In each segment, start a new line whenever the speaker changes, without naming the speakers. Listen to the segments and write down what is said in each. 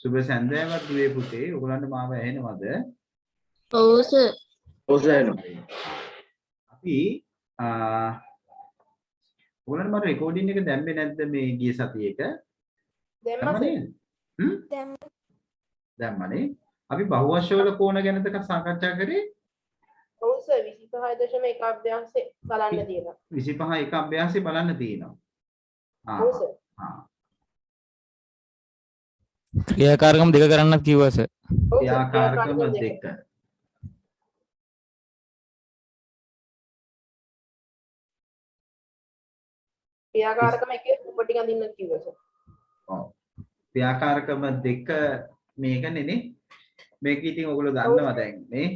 සුබ සන්ධ්‍යාවක් දුවේ පුතේ. ඔයගලන්ට මාව ඇහෙනවද?
ඔව් සර්.
ඔව් සර්.
අපි ඔයගලන්ට මම රෙකෝඩින් එක දැම්මේ නැද්ද මේ ගිය සතියේක? දැම්මනේ. දැම්මනේ. අපි බහුවශෝල කෝණ ගැනද සාකච්ඡා කරේ?
ඔව් සර් 25.1 අභ්‍යාසය බලන්න තියෙනවා.
25 එක අභ්‍යාසය බලන්න තියෙනවා.
ඔව් සර්.
ක්‍රියාකාරකම් දෙක කරන්නත් කිව්වා සර්.
ක්‍රියාකාරකම් දෙක.
ක්‍රියාකාරකම එකේ රූප ටික අඳින්න කිව්වා සර්.
ඔව්. ක්‍රියාකාරකම දෙක මේකනේ නේ. මේක ඉතින් ඔයගොල්ලෝ දන්නවා දැන් නේ.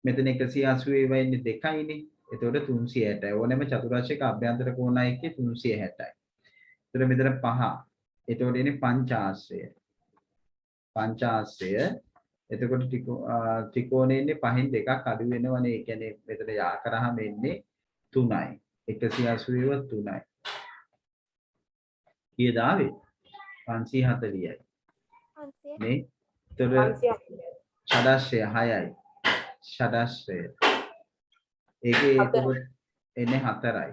මෙතන 180 වෙන්නේ දෙකයිනේ. එතකොට 360යි. ඕනෑම චතුරාර්යක අභ්‍යන්තර කෝණය එක්කේ 360යි. එතකොට මෙතන 5. එතකොට එන්නේ පංචාශ්‍රය. පංචාශ්‍රය. එතකොට ත්‍රිකෝණේ ඉන්නේ 5න් දෙකක් අඩු වෙනවනේ. ඒ කියන්නේ මෙතන යා කරාම එන්නේ 3යි. 180ව 3යි. කීයද ආවේ? 540යි. නේ? එතකොට ෂඩාශ්‍රය 6යි. ෂඩාශ්‍රය. ඒකේ එතකොට එන්නේ 4යි.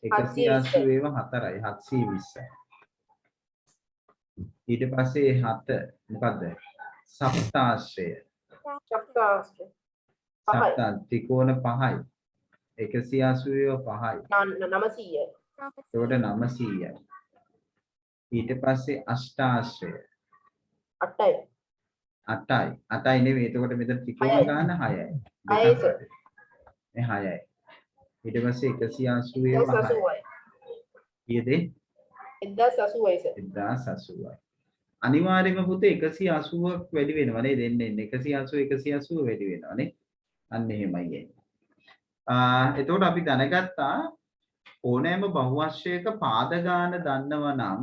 180ව 4යි 720යි. ඊට පස්සේ 7 මොකද්ද? සප්තාශ්‍රය.
සප්තාශ්‍රය.
සප්තා ත්‍රිකෝණ 5යි. 180ව 5යි.
900යි.
එතකොට 900යි. ඊට පස්සේ අෂ්ටාශ්‍රය.
8යි.
8යි. 8යි නෙවෙයි. එතකොට මෙතන ත්‍රිකෝණ ගන්න 6යි.
6යි සර්.
මේ 6යි. ඊට පස්සේ 180ව 5යි. කීයද?
1080යි සර්.
1080යි. අනිවාර්යයෙන්ම පුතේ 180ක් වැඩි වෙනවා නේද? එන්නේ 180 වැඩි වෙනවා නේ. අන්න එහෙමයි එන්නේ. එතකොට අපි දැනගත්තා ඕනෑම බහුවශයක පාද ගාන දන්නවා නම්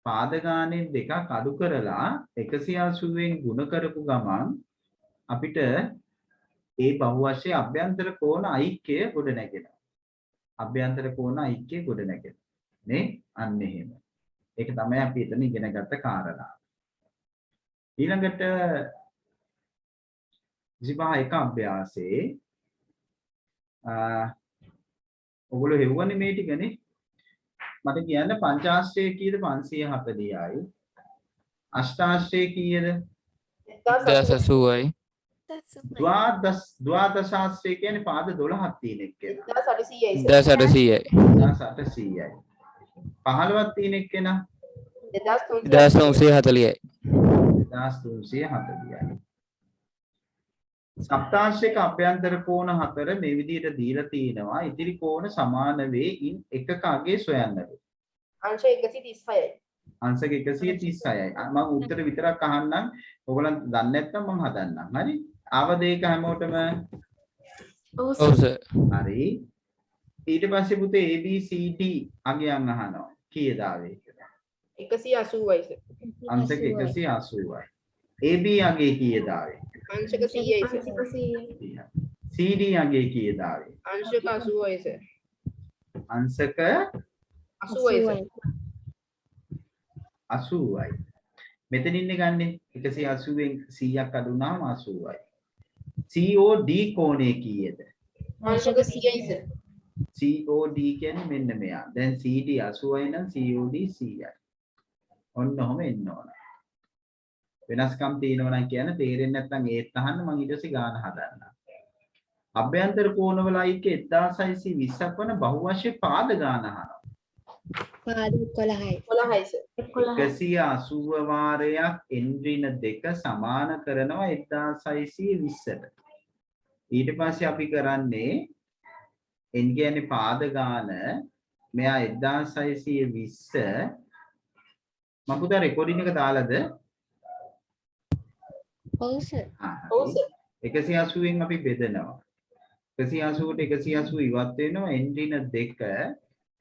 පාද ගානෙන් දෙකක් අඩු කරලා 180ෙන් ගුණ කරපු ගමන් අපිට ඒ බහුවශයේ අභ්‍යන්තර කෝණ ඓක්‍යය ගොඩ නැගෙනවා. අභ්‍යන්තර කෝණ ඓක්‍යය ගොඩ නැගෙනවා. නේ? අන්න එහෙම. ඒක තමයි අපි එතන ඉගෙන ගත්ත කාරණා. ඊළඟට 25 එක අභ්‍යාසයේ ඔගොල්ලෝ හෙව්වනේ මේ ටිකනේ. මට කියන්න පංචාශ්‍රය කීයද? 540යි. අෂ්ටාශ්‍රය කීයද?
1080යි.
ද්වාදශාශ්‍රය කියන්නේ පාද 12ක් තියෙන එක්කෙනා.
1800යි සර්.
1080යි.
1800යි. 15ක් තියෙන එක්කෙනා
1340යි.
1340යි. සප්තාශ්‍රයක අභ්‍යන්තර කෝණ 4 මේ විදිහට දීලා තිනවා. ඉදිරි කෝණ සමාන වේ ඉන් එකක අගේ සොයන්නද.
අංශ 136යි.
අංශක 136යි. මම උත්තර විතරක් අහන්නම්. ඔයගොල්ලන් දන්නේ නැත්නම් මම හදන්නම්. හරි? ආවද ඒක හැමෝටම?
ඔව් සර්.
හරි. ඊට පස්සේ පුතේ ABCD අගයන් අහනවා. කීයද ආවේ කියලා?
180යි සර්.
අංශක 180යි. AB අගේ කීයද ආවේ?
අංශක 100යි සර්.
CD අගේ කීයද ආවේ?
අංශක 80යි සර්.
අංශක
80යි සර්.
80යි. මෙතන ඉන්නේ ගන්නෙ 180ෙන් 100ක් අඩු වුණාම 80යි. COD කෝණය කීයද?
අංශක 100යි සර්.
COD කියන්නේ මෙන්න මෙයා. දැන් CD 80යි නම් COD 100යි. ඔන්න ඔහම එන්න ඕන. වෙනස්කම් තියෙනවා නම් කියන්න තේරෙන්නේ නැත්නම් ඒත් අහන්න මම ඊට පස්සේ ගාන හදන්නම්. අභ්‍යන්තර කෝණවල ඓක්‍ය 1620ක් වන බහුවශය පාද ගාන අහනවා.
පාද 11යි.
11යි සර්.
180 වාරයක් එන්ද්‍රින දෙක සමාන කරනවා 1620ට. ඊට පස්සේ අපි කරන්නේ n කියන්නේ පාද ගාන මෙයා 1620 මම පුතා රෙකෝඩින් එක දාලාද?
ඔව් සර්.
ඔව් සර්.
180න් අපි බෙදනවා. 180ට 180 ඉවත් වෙනවා එන්ද්‍රින දෙක.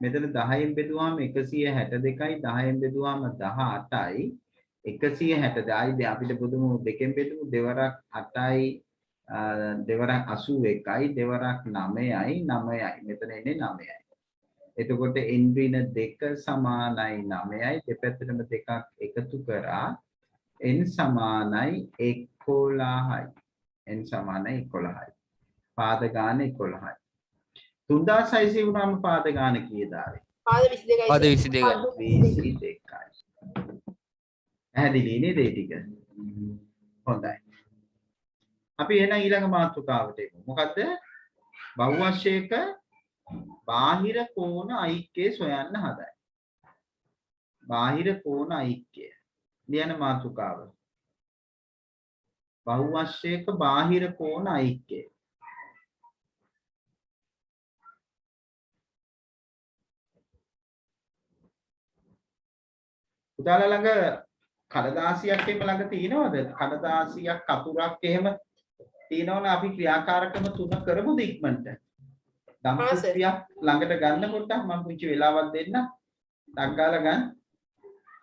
මෙතන 10න් බෙදුවාම 162යි 10න් බෙදුවාම 18යි 160 ආයි අපිට පුදුම දෙකෙන් බෙදුමු දෙවරක් 8යි දෙවරක් 81යි දෙවරක් 9යි 9යි මෙතන එන්නේ 9යි එතකොට n ඍණ 2 සමානයි 9යි දෙපැත්තටම දෙකක් එකතු කරා n සමානයි 11යි. n සමානයි 11යි. පාද ගාන 11යි. 3600 වුණාම පාද ගාන කීයද ආවේ?
පාද 22යි.
පාද 22යි.
22යි. පැහැදිලි නේද ඒ ටික? හොඳයි. අපි එන ඊළඟ මාතෘකාවට එමු. මොකද්ද? බහුවශ්‍යක බාහිර කෝණ ඓක්‍යය සොයන්න හදයි. බාහිර කෝණ ඓක්‍යය. ලියන මාතෘකාව. බහුවශ්‍යක බාහිර කෝණ ඓක්‍යය. උදාලා ළඟ කඩදාසියක් එහෙම ළඟ තියෙනවද? කඩදාසියක් කතුරක් එහෙම තියෙනවනේ අපි ක්‍රියාකාරකම තුන කරමුද ඉක්මනට? දම්පුත්තියක් ළඟට ගන්න පොඩ්ඩක් මම පුංචි වෙලාවක් දෙන්න. ටක් ගාලා ගන්න.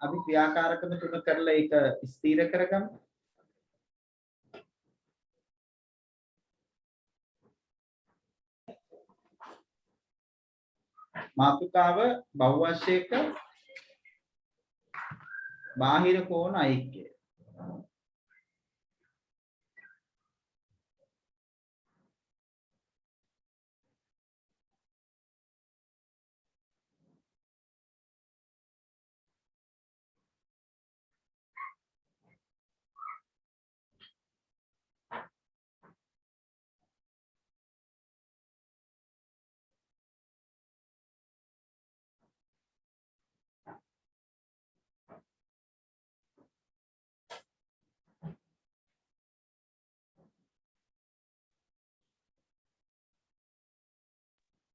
අපි ක්‍රියාකාරකම තුන කරලා ඒක ස්ථිර කරගමු. මාතෘකාව බහුවශ්‍යක බාහිර කෝණ ඓක්‍යය.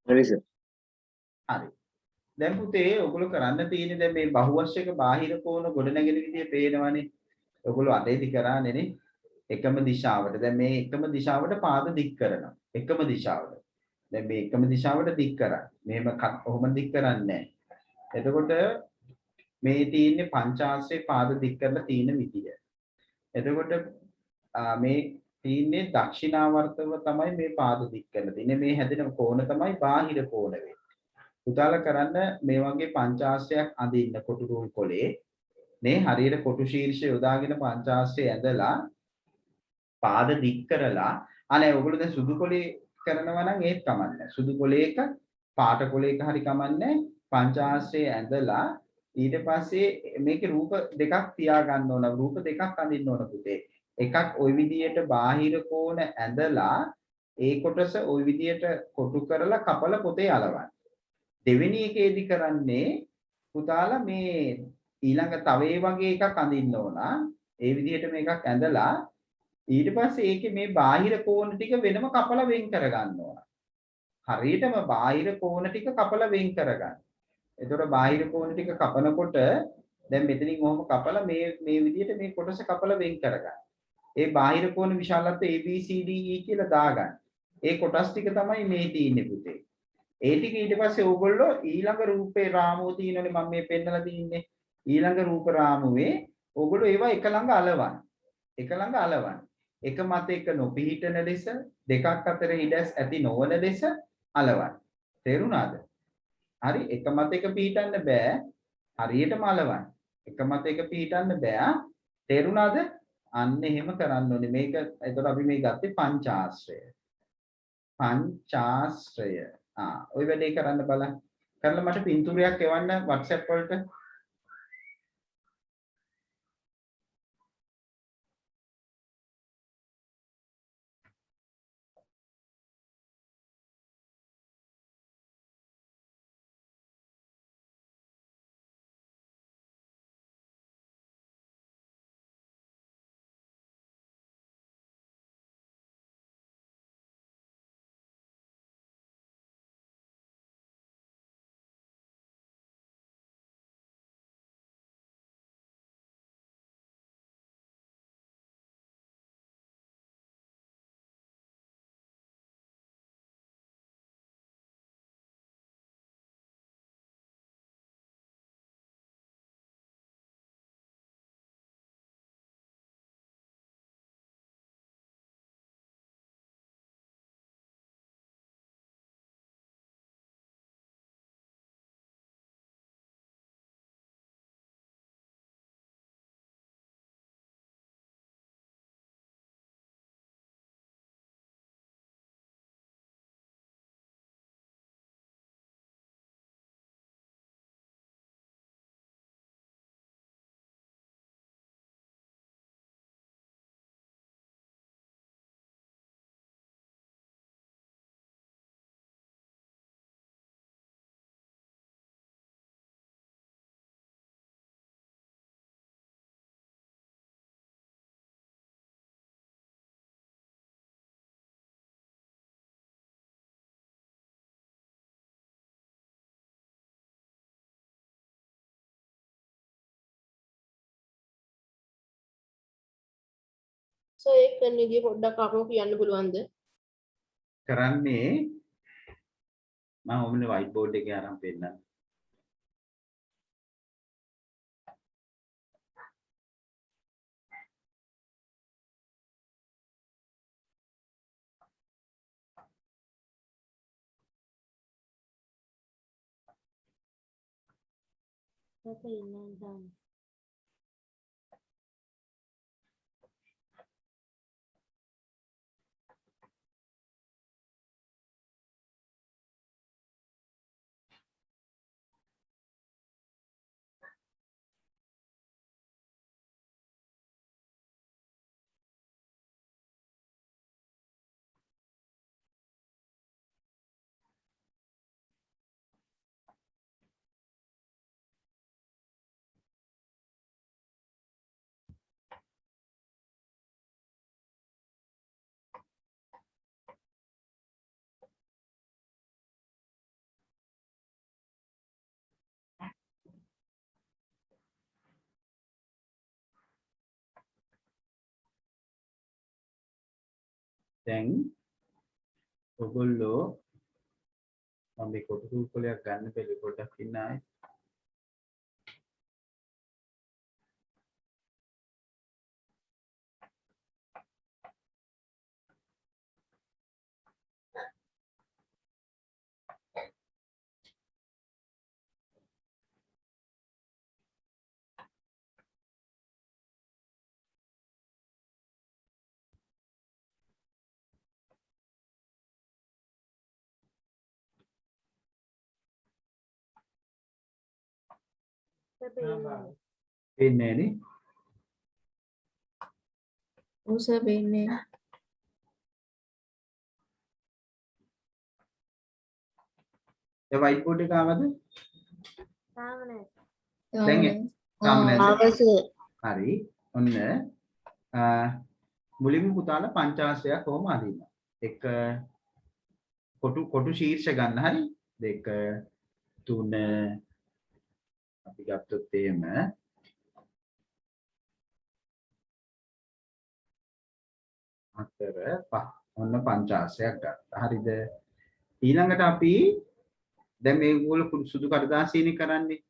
හරි සර්.
හරි. දැන් පුතේ ඔයගොල්ලෝ කරන්න තියෙන්නේ දැන් මේ බහුවශ්‍යක බාහිර කෝණ ගොඩනැගෙන විදිය පේනවනේ. ඔයගොල්ලෝ අතේදි කරානේ නේ. එකම දිශාවට. දැන් මේ එකම දිශාවට පාද දික් කරනවා. එකම දිශාවට. දැන් මේ එකම දිශාවට දික් කරා. මෙහෙම කොහොම දික් කරන්නේ නැහැ. එතකොට මේ තියෙන්නේ පංචාශ්‍රේ පාද දික් කරලා තියෙන විදිය. එතකොට මේ තියෙන්නේ දක්ෂිනාවර්තව තමයි මේ පාද දික් කරලා තියෙන්නේ. මේ හැදෙන කෝණ තමයි බාහිර කෝණ වෙන්නේ. උදාල කරන්න මේ වගේ පංචාශ්‍රයක් අඳින්න කොටු රූල් කොලේ මේ හරියට කොටු ශීර්ෂය යොදාගෙන පංචාශ්‍රය ඇඳලා පාද දික් කරලා අනේ ඔයගොල්ලෝ දැන් සුදු කොලේ කරනවා නම් ඒත් කමන්නේ. සුදු කොලේක පාට කොලේක හරි කමන්නේ පංචාශ්‍රය ඇඳලා ඊට පස්සේ මේකේ රූප දෙකක් තියා ගන්න ඕන. රූප දෙකක් අඳින්න ඕන පුතේ. එකක් ওই විදියට බාහිර කෝණ ඇඳලා ඒ කොටස ওই විදියට කොටු කරලා කපල පොතේ අලවන්න. දෙවෙනි එකේදී කරන්නේ පුතාලා මේ ඊළඟ තවේ වගේ එකක් අඳින්න ඕන. ඒ විදිහට මේකක් ඇඳලා ඊට පස්සේ ඒකේ මේ බාහිර කෝණ ටික වෙනම කපලා වෙන් කරගන්න ඕන. හරියටම බාහිර කෝණ ටික කපලා වෙන් කරගන්න. එතකොට බාහිර කෝණ ටික කපනකොට දැන් මෙතනින් ඔහොම කපලා මේ විදිහට මේ කොටස කපලා වෙන් කරගන්න. ඒ බාහිර කෝණ විශාලත්වය ABCDE කියලා දාගන්න. ඒ කොටස් ටික තමයි මේ තියෙන්නේ පුතේ. ඒ ටික ඊට පස්සේ ඕගොල්ලෝ ඊළඟ රූපේ රාමුව තියෙනනේ මම මේ පෙන්නලා තින්නේ. ඊළඟ රූප රාමුවේ ඕගොල්ලෝ ඒවා එක ළඟ අලවන්න. එක ළඟ අලවන්න. එක මත එක නොපිහිටන ලෙස දෙකක් අතර හිඩැස් ඇති නොවන ලෙස අලවන්න. තේරුණාද? හරි එක මත එක පිහිටන්න බෑ. හරියටම අලවන්න. එක මත එක පිහිටන්න බෑ. තේරුණාද? අන්න එහෙම කරන්න ඕනේ. මේක එතකොට අපි මේ ගත්තේ පංචාශ්‍රය. පංචාශ්‍රය. ওই වැඩේ කරන්න බලන්න. කරලා මට පින්තූරයක් එවන්න WhatsApp වලට.
සර් ඒක කරන විදිය පොඩ්ඩක් අපෝ කියන්න පුළුවන්ද?
කරන්නේ මම ඔන්න white board එකේ අරන් පෙන්නන්න. දැන් ඔයගොල්ලෝ මම මේ කොටු කුලයක් ගන්න බැරි පොඩ්ඩක් ඉන්න ආයේ පේන්නේ නේ
ඔව් සර් වෙන්නේ.
දැන් white board එක ආවද?
තාම නෑ.
දැන් තාම නැද්ද?
සර්.
හරි. ඔන්න මුලින්ම පුතාලා පංචාංශයක් කොහොම අදින්න. එක කොටු ශීර්ෂ ගන්න හරි. 2 3 අපි ගත්තොත් එහෙම 4 5 ඔන්න පංචාංශයක් ගත්තා. හරිද? ඊළඟට අපි දැන් මේගොල්ලෝ සුදු කඩදාසියනේ කරන්නේ.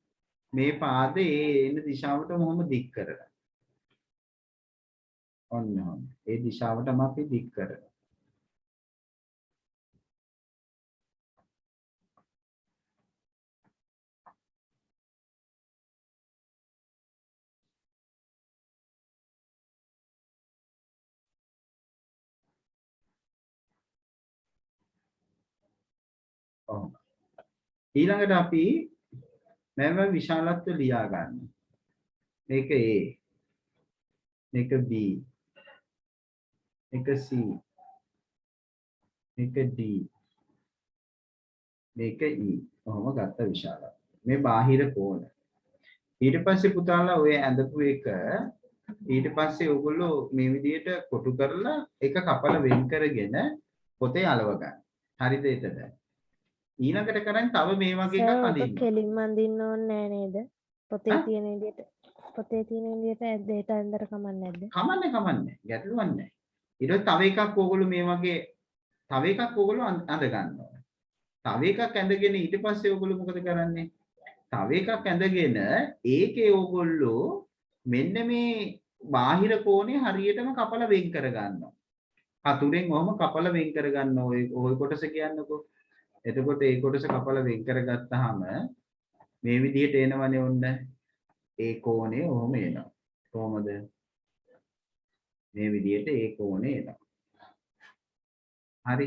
මේ පාදේ එන දිශාවට මොහොම දික් කරලා. ඔන්න ඔන්න. ඒ දිශාවටම අපි දික් කරනවා. ඔහොම. ඊළඟට අපි මෙව විශාලත්ව ලියා ගන්න. මේක A, මේක B, මේක C, මේක D, මේක E. ඔහොම ගත්ත විශාලත්ව. මේ බාහිර කෝණ. ඊට පස්සේ පුතාලා ඔය ඇඳපු එක ඊට පස්සේ ඔයගොල්ලෝ මේ විදිහට කොටු කරලා එක කපල වෙන් කරගෙන පොතේ අලව ගන්න. හරිද එතන? ඊළඟට කරන්නේ තව මේ වගේ එකක් අඳින්න.
කෙලින්ම අඳින්න ඕනේ නෑ නේද? පොතේ තියෙන විදිහට ඇද්දේට අnder කමක් නැද්ද?
කමන්නේ. ගැටලුවක් නැහැ. ඊට පස්සේ තව එකක් ඕගොල්ලෝ මේ වගේ තව එකක් ඕගොල්ලෝ අඳ ගන්න ඕනේ. තව එකක් ඇඳගෙන ඊට පස්සේ ඕගොල්ලෝ මොකද කරන්නේ? තව එකක් ඇඳගෙන ඒකේ ඕගොල්ලෝ මෙන්න මේ බාහිර කෝණය හරියටම කපලා වෙන් කර ගන්නවා. හතුරෙන් ඔහම කපලා වෙන් කර ගන්නවා. ඔය කොටස කියන්නකෝ. එතකොට ඒ කොටස කපලා වෙන් කරගත්තාම මේ විදිහට එනවනේ ඔන්න ඒ කෝණය ඔහොම එනවා. කොහොමද? මේ විදිහට ඒ කෝණය එනවා. හරි.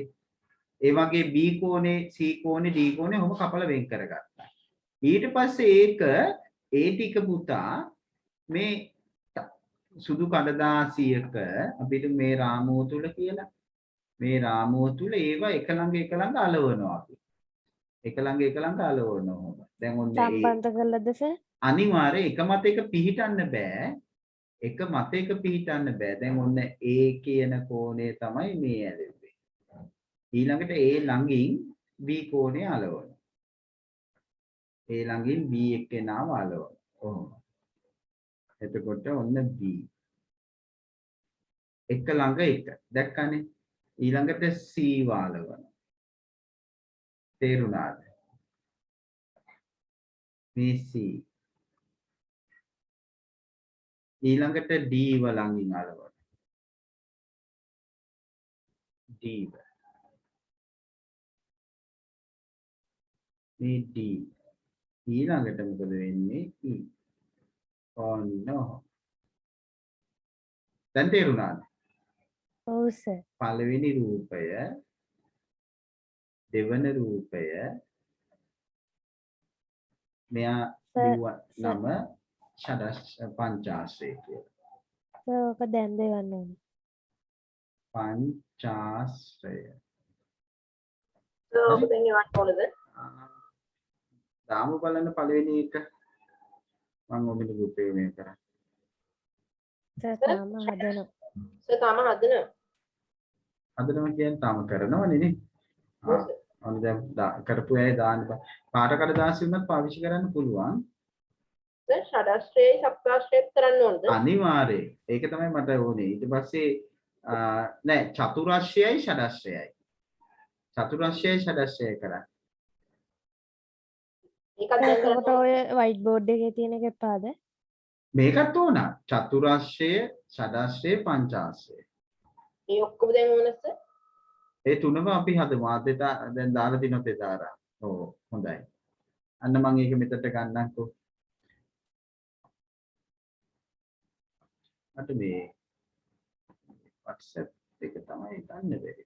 ඒ වගේ B කෝණේ, C කෝණේ, D කෝණේ ඔහොම කපලා වෙන් කරගත්තා. ඊට පස්සේ ඒක ඒ ටික පුතා මේ සුදු කඩදාසියක අපිට මේ රාමුව තුල කියලා මේ රාමුව තුල ඒවා එක ළඟ අලවනවා අපි. එක ළඟ අලවනවා. දැන් ඔන්න
සම්බන්ධ කළාද සර්?
අනිවාර්යයෙන් එක මත එක පිහිටන්න බෑ. එක මත එක පිහිටන්න බෑ. දැන් ඔන්න A කියන කෝණය තමයි මේ ඇලෙන්නේ. ඊළඟට A ළඟින් B කෝණය අලවනවා. A ළඟින් B එක්කෙනාව අලවනවා. ඔහොම. එතකොට ඔන්න B. එක ළඟ එක. දැක්කනේ? ඊළඟට C වාලවන. තේරුණාද? මේ C. ඊළඟට D වලංගින් අලවන. D. මේ D. ඊළඟට මොකද වෙන්නේ? E. ඔන්න. දැන් තේරුණාද?
ඔව් සර්.
පළවෙනි රූපය, දෙවන රූපය, මෙයා ලිව්වා නම ෂඩස් පංචාශ්‍රය කියලා.
සර් ඔක දැන් දෙවන්න ඕනේ.
පංචාශ්‍රය.
ඔබ දැන් එවන්න ඕනද?
දාමු බලන්න පළවෙනි එක. මම ඔබට ගුපේ මේ කරා.
සර් තාම හදනවා.
සර් තාම හදනවා.
හදනවා කියන්නේ තාම කරනවනේ නේ. ඔන්න දැන් කරපු අය දාන්න පාට කඩදාසි වුණත් පාවිච්චි කරන්න පුළුවන්.
සර් ෂඩාශ්‍රයයි සප්තාශ්‍රයත් කරන්න ඕනද?
අනිවාර්යයෙන්. ඒක තමයි මට ඕනේ. ඊට පස්සේ නෑ චතුරාශ්‍රයයි ෂඩාශ්‍රයයි. චතුරාශ්‍රයයි ෂඩාශ්‍රයයි කරා.
ඒකත් දැන් කරන්න
එතකොට ඔය වයිට් බෝඩ් එකේ තියෙන එක එපාද?
මේකත් ඕන. චතුරාශ්‍රය, ෂඩාශ්‍රය, පංචාශ්‍රය.
මේ ඔක්කොම දැන් ඕනද සර්?
ඒ තුනම අපි හදමු. ආදෙට දැන් දාලා තිනොත් ඒ දාරා. ඔව් හොඳයි. අන්න මම ඒක මෙතනට ගන්නම්කෝ. මට මේ WhatsApp එක තමයි ගන්න බැරි.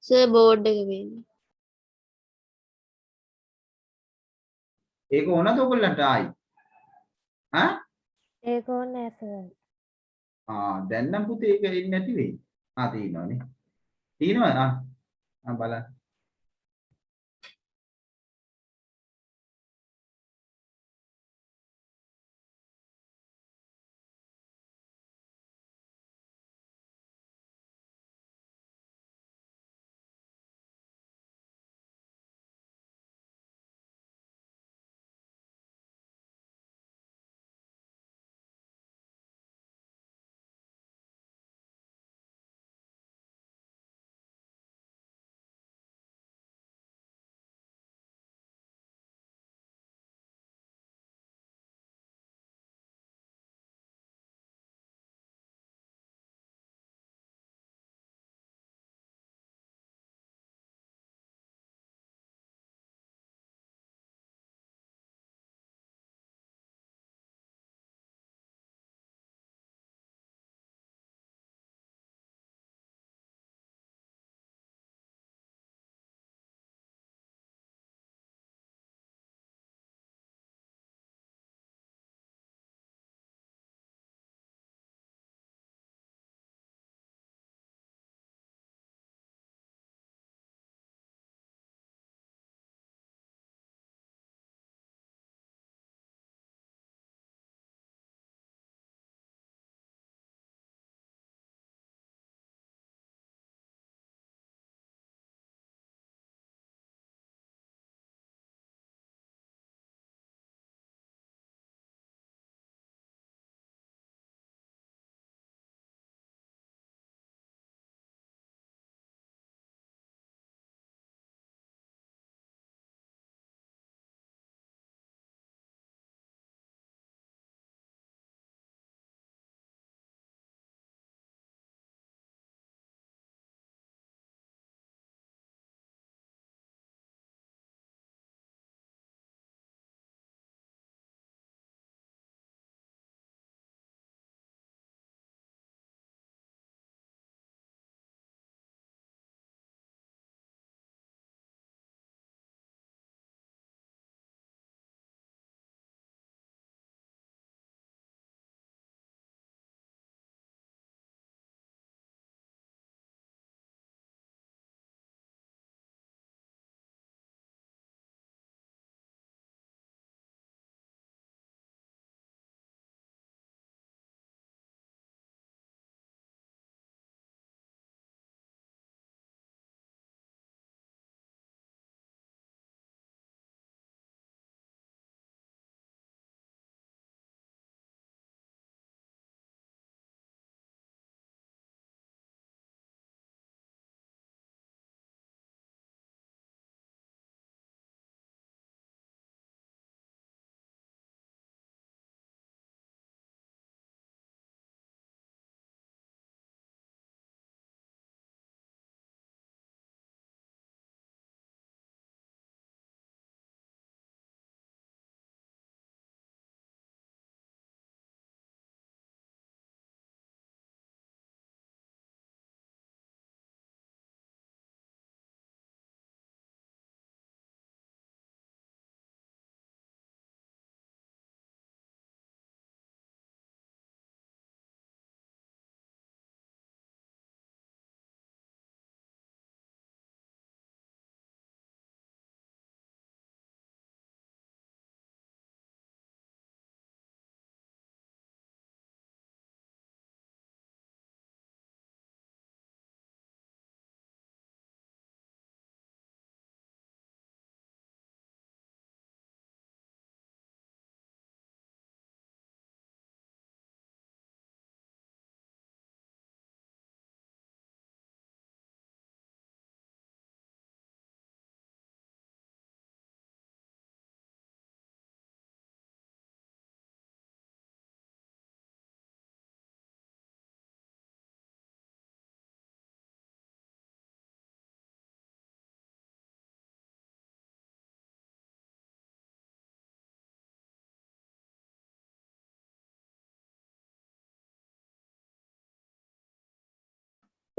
සර් බෝඩ් එක වෙන්නේ.
ඒක ඕනද ඔයගොල්ලන්ට ආයි?
ඒක ඕනේ නැහැ සර්.
දැන් නම් පුතේ ඒක එන්නේ නැති වෙයි. තියෙනවනේ. තියෙනවද? බලන්න.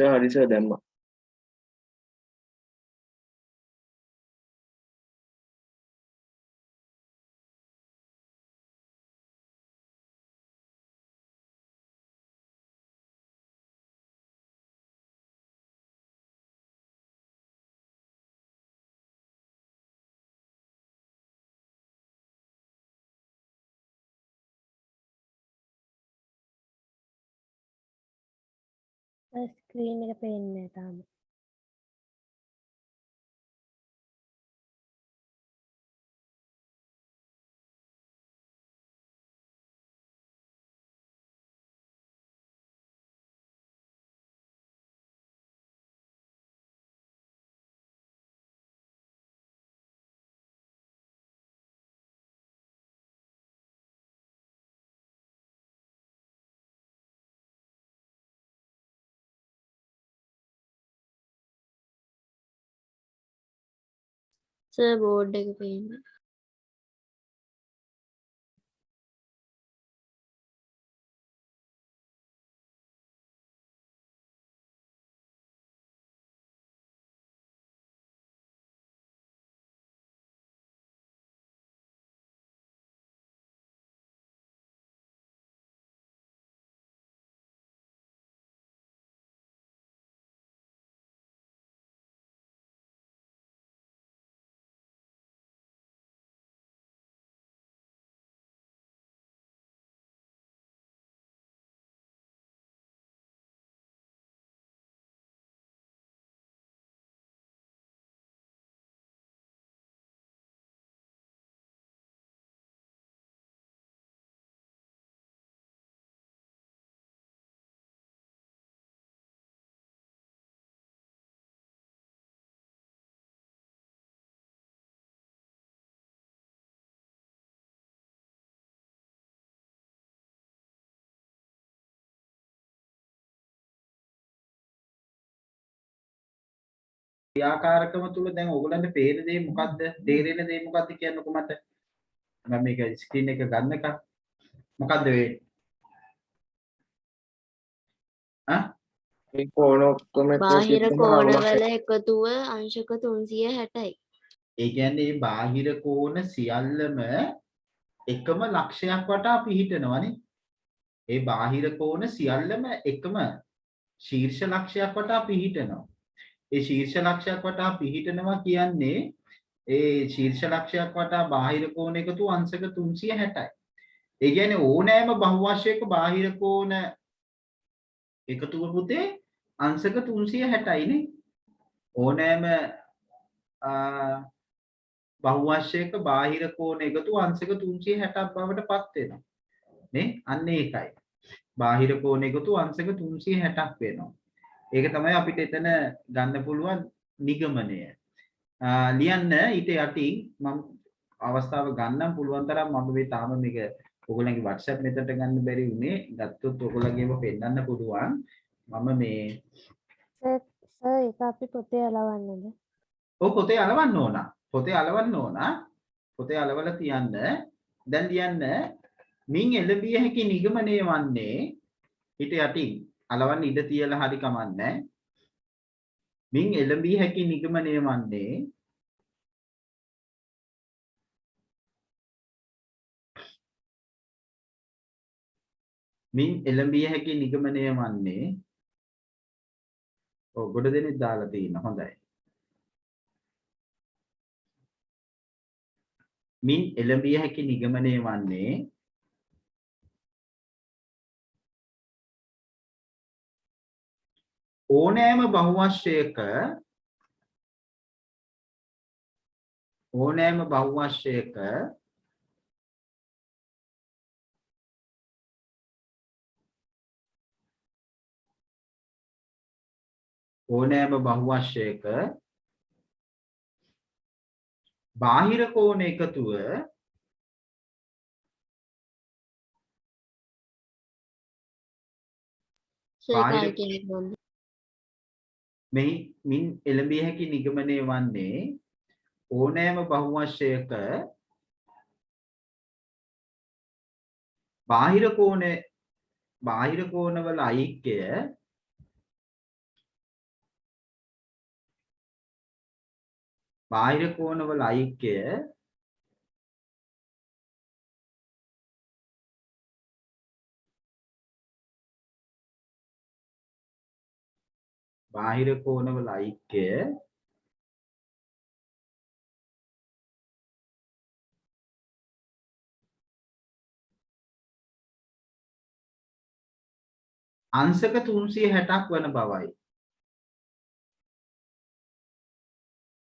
සර් හරි සර් දැම්මා.
ස්ක්‍රීන් එක පේන්නේ නැහැ තාම.
සර් බෝඩ් එක පේන්නේ.
ක්‍රියාකාරකම තුල දැන් ඕගොල්ලන්ට පේන දේ මොකද්ද? තේරෙන දේ මොකද්ද කියන්නකො මට. මම මේක ස්ක්‍රීන් එක ගන්නකම් මොකද්ද වෙන්නේ?
මේ කෝණ ඔක්කොම
බාහිර කෝණවල එකතුව අංශක 360යි.
ඒ කියන්නේ මේ බාහිර කෝණ සියල්ලම එකම ලක්ෂයක් වටා පිහිටනවනේ. ඒ බාහිර කෝණ සියල්ලම එකම ශීර්ෂ ලක්ෂයක් වටා පිහිටනවා. ඒ ශීර්ෂ ලක්ෂයක් වටා පිහිටනවා කියන්නේ ඒ ශීර්ෂ ලක්ෂයක් වටා බාහිර කෝණ එකතු අංශක 360යි. ඒ කියන්නේ ඕනෑම බහුවශයක බාහිර කෝණ එකතුව පුතේ අංශක 360යි නේ. ඕනෑම බහුවශයක බාහිර කෝණ එකතු අංශක 360ක් බවට පත් වෙනවා. නේ? අන්න ඒකයි. බාහිර කෝණ එකතු අංශක 360ක් වෙනවා. ඒක තමයි අපිට එතන ගන්න පුළුවන් නිගමනය. ලියන්න ඊට යටින් මම අවස්ථාව ගන්නම් පුළුවන් තරම් මම මේ තාම මේක ඔයගොල්ලන්ගේ WhatsApp මෙතනට ගන්න බැරි වුණේ. ගත්තොත් ඔයගොල්ලන්ගේම පෙන්නන්න පුළුවන්. මම මේ
සර් ඒක අපි පොතේ අලවන්නද?
ඔව් පොතේ අලවන්න ඕන. පොතේ අලවන්න ඕන. පොතේ අලවලා තියන්න. දැන් ලියන්න මින් එළඹිය හැකි නිගමනය වන්නේ ඊට යටින් අලවන්න ඉඩ තියලා හරි කමන්නේ. මින් එළඹිය හැකි නිගමනය වන්නේ මින් එළඹිය හැකි නිගමනය වන්නේ ඔව් ගොඩ දෙනෙක් දාලා තියෙනවා. හොඳයි. මින් එළඹිය හැකි නිගමනය වන්නේ ඕනෑම බහුවශයක බාහිර කෝණ එකතුව
සර් කාර්යයක් නෝන්ද?
මෙහි මින් එළඹිය හැකි නිගමනය වන්නේ ඕනෑම බහුවශයක බාහිර කෝණවල ඓක්‍යය බාහිර කෝණවල අයික්‍ය බාහිර කෝණවල අයික්‍ය අංශක 360ක් වන බවයි.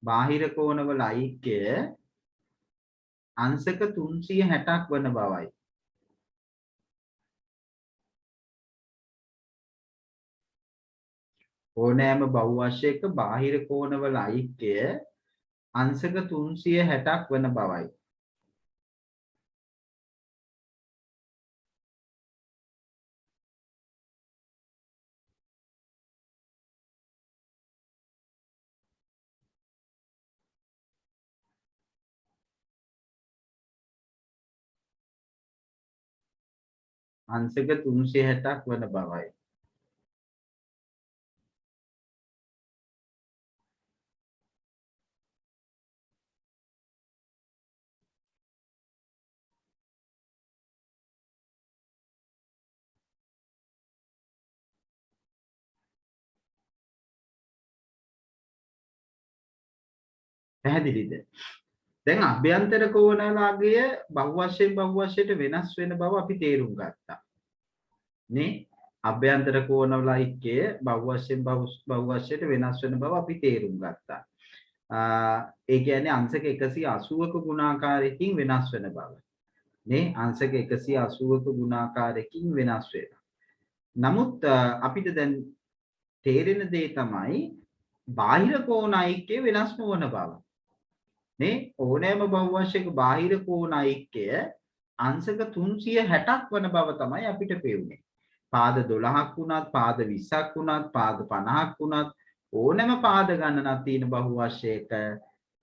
බාහිර කෝණවල අයික්‍ය අංශක 360ක් වන බවයි. ඕනෑම බහුවශයක බාහිර කෝණවල අයික්‍ය අංශක 360ක් වන බවයි. අංශක 360ක් වන බවයි. පැහැදිලිද? දැන් අභ්‍යන්තර කෝණාගය බහුවශයට වෙනස් වෙන බව අපි තේරුම් ගත්තා. නේ? අභ්‍යන්තර කෝණවල ඓක්‍යය බහුවශයට වෙනස් වෙන බව අපි තේරුම් ගත්තා. ඒ කියන්නේ අංශක 180ක ගුණාකාරයකින් වෙනස් වෙන බව. නේ? අංශක 180ක ගුණාකාරයකින් වෙනස් වෙනවා. නමුත් අපිට දැන් තේරෙන දේ තමයි බාහිර කෝණ ඓක්‍යය වෙනස් නොවන බව. නේ? ඕනෑම බහුවශයක බාහිර කෝණ ඓක්‍යය අංශක 360ක් වන බව තමයි අපිට පෙවුනේ. පාද 12ක් වුණත්, පාද 20ක් වුණත්, පාද 50ක් වුණත් ඕනෑම පාද ගණනක් තියෙන බහුවශයක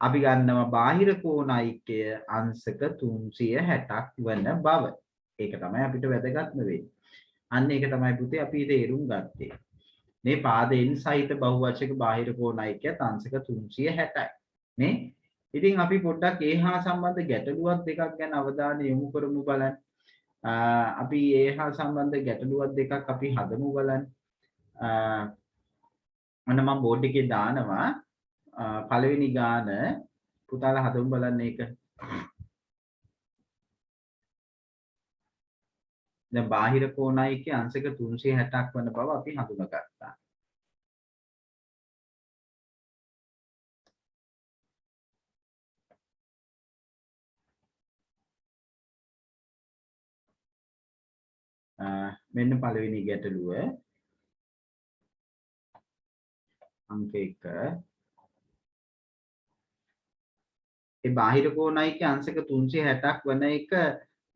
අපි ගන්නවා බාහිර කෝණ ඓක්‍යය අංශක 360ක් වන බව. ඒක තමයි අපිට වැදගත්ම වෙන්නේ. අන්න ඒක තමයි පුතේ අපි තේරුම් ගත්තේ. මේ පාදයෙන් සහිත බහුවචක බාහිර කෝණ ඓක්‍යයත් අංශක 360යි. නේ? ඉතින් අපි පොඩ්ඩක් ඒ හා සම්බන්ධ ගැටලුවක් දෙකක් ගැන අවධානය යොමු කරමු බලන්න. අපි ඒ හා සම්බන්ධ ගැටලුවක් දෙකක් අපි හදමු බලන්න. අන්න මම බෝඩ් එකේ දානවා පළවෙනි ගාන පුතාලා හදමු බලන්න ඒක. දැන් බාහිර කෝණ ඓක්‍ය අංශක 360ක් වන බව අපි හඳුනාගත්තා. මෙන්න පළවෙනි ගැටලුව අංක 1. ඒ බාහිර කෝණ ඓක්‍ය අංශක 360ක් වන එක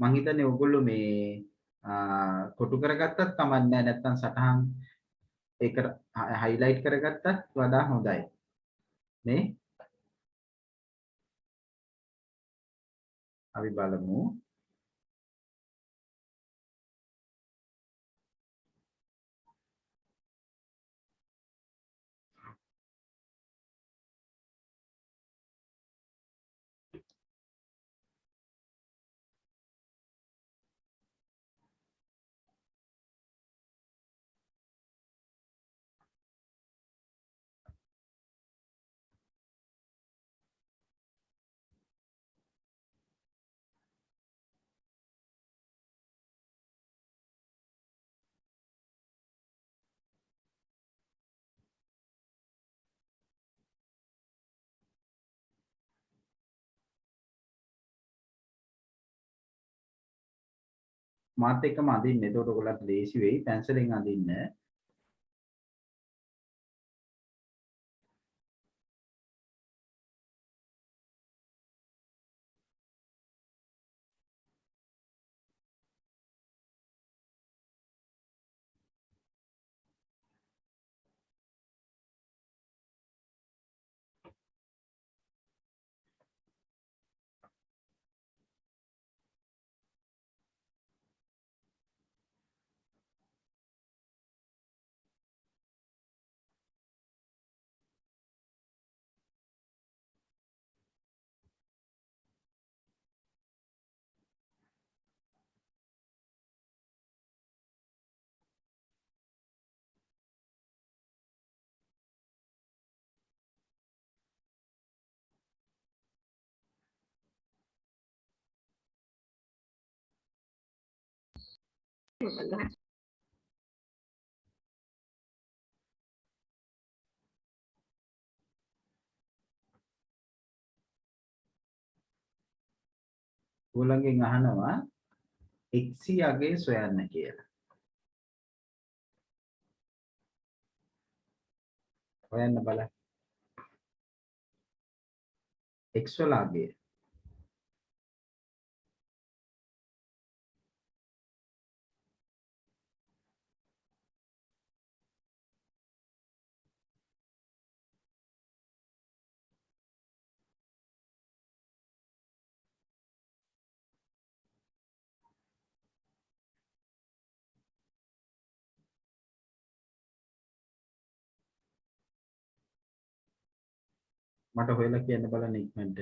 මම හිතන්නේ ඔයගොල්ලෝ මේ කොටු කරගත්තත් කමක් නැහැ නැත්නම් සටහන් ඒක හයිලයිට් කරගත්තත් වඩා හොඳයි නේ. අපි බලමු මාත් එක්කම අඳින්න. එතකොට ඔයගොල්ලන්ට ලේසි වෙයි පැන්සලෙන් අඳින්න. ඕගොල්ලන්ගෙන් අහනවා x අගේ සොයන්න කියලා. හොයන්න බලන්න. x වල අගේ මට හොයලා කියන්න බලන්න ඉක්මනට.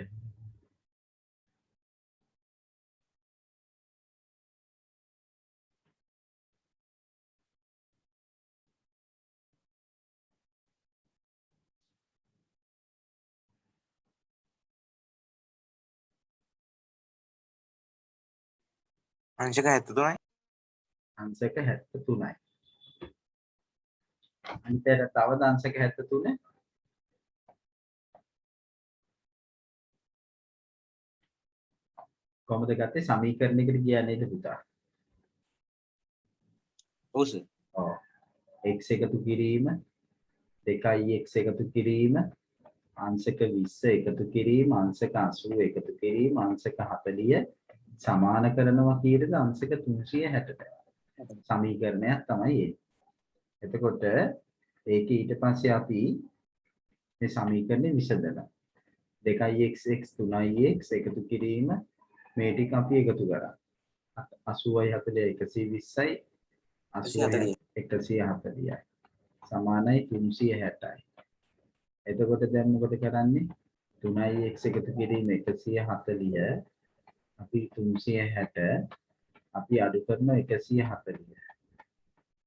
අංශක 73යි.
අංශක 73යි. අනිතර තවද අංශක 73. කොහොමද ගත්තේ? සමීකරණයකට ගියා නේද පුතා?
ඔව් සර්.
ඔව්. x එකතු කිරීම 2x එකතු කිරීම අංශක 20 එකතු කිරීම අංශක 80 එකතු කිරීම අංශක 40 සමාන කරනවා කීයද? අංශක 360ට. සමීකරණයක් තමයි ඒ. එතකොට ඒක ඊට පස්සේ අපි මේ සමීකරණය විසඳනවා. 2x x 3x එකතු කිරීම මේ ටික අපි එකතු කරා. 80යි 40 120යි 80යි 140යි සමානයි 360යි. එතකොට දැන් මොකද කරන්නේ? 3x එකතු කිරීම 140 අපි 360 අපි අඩු කරන 140.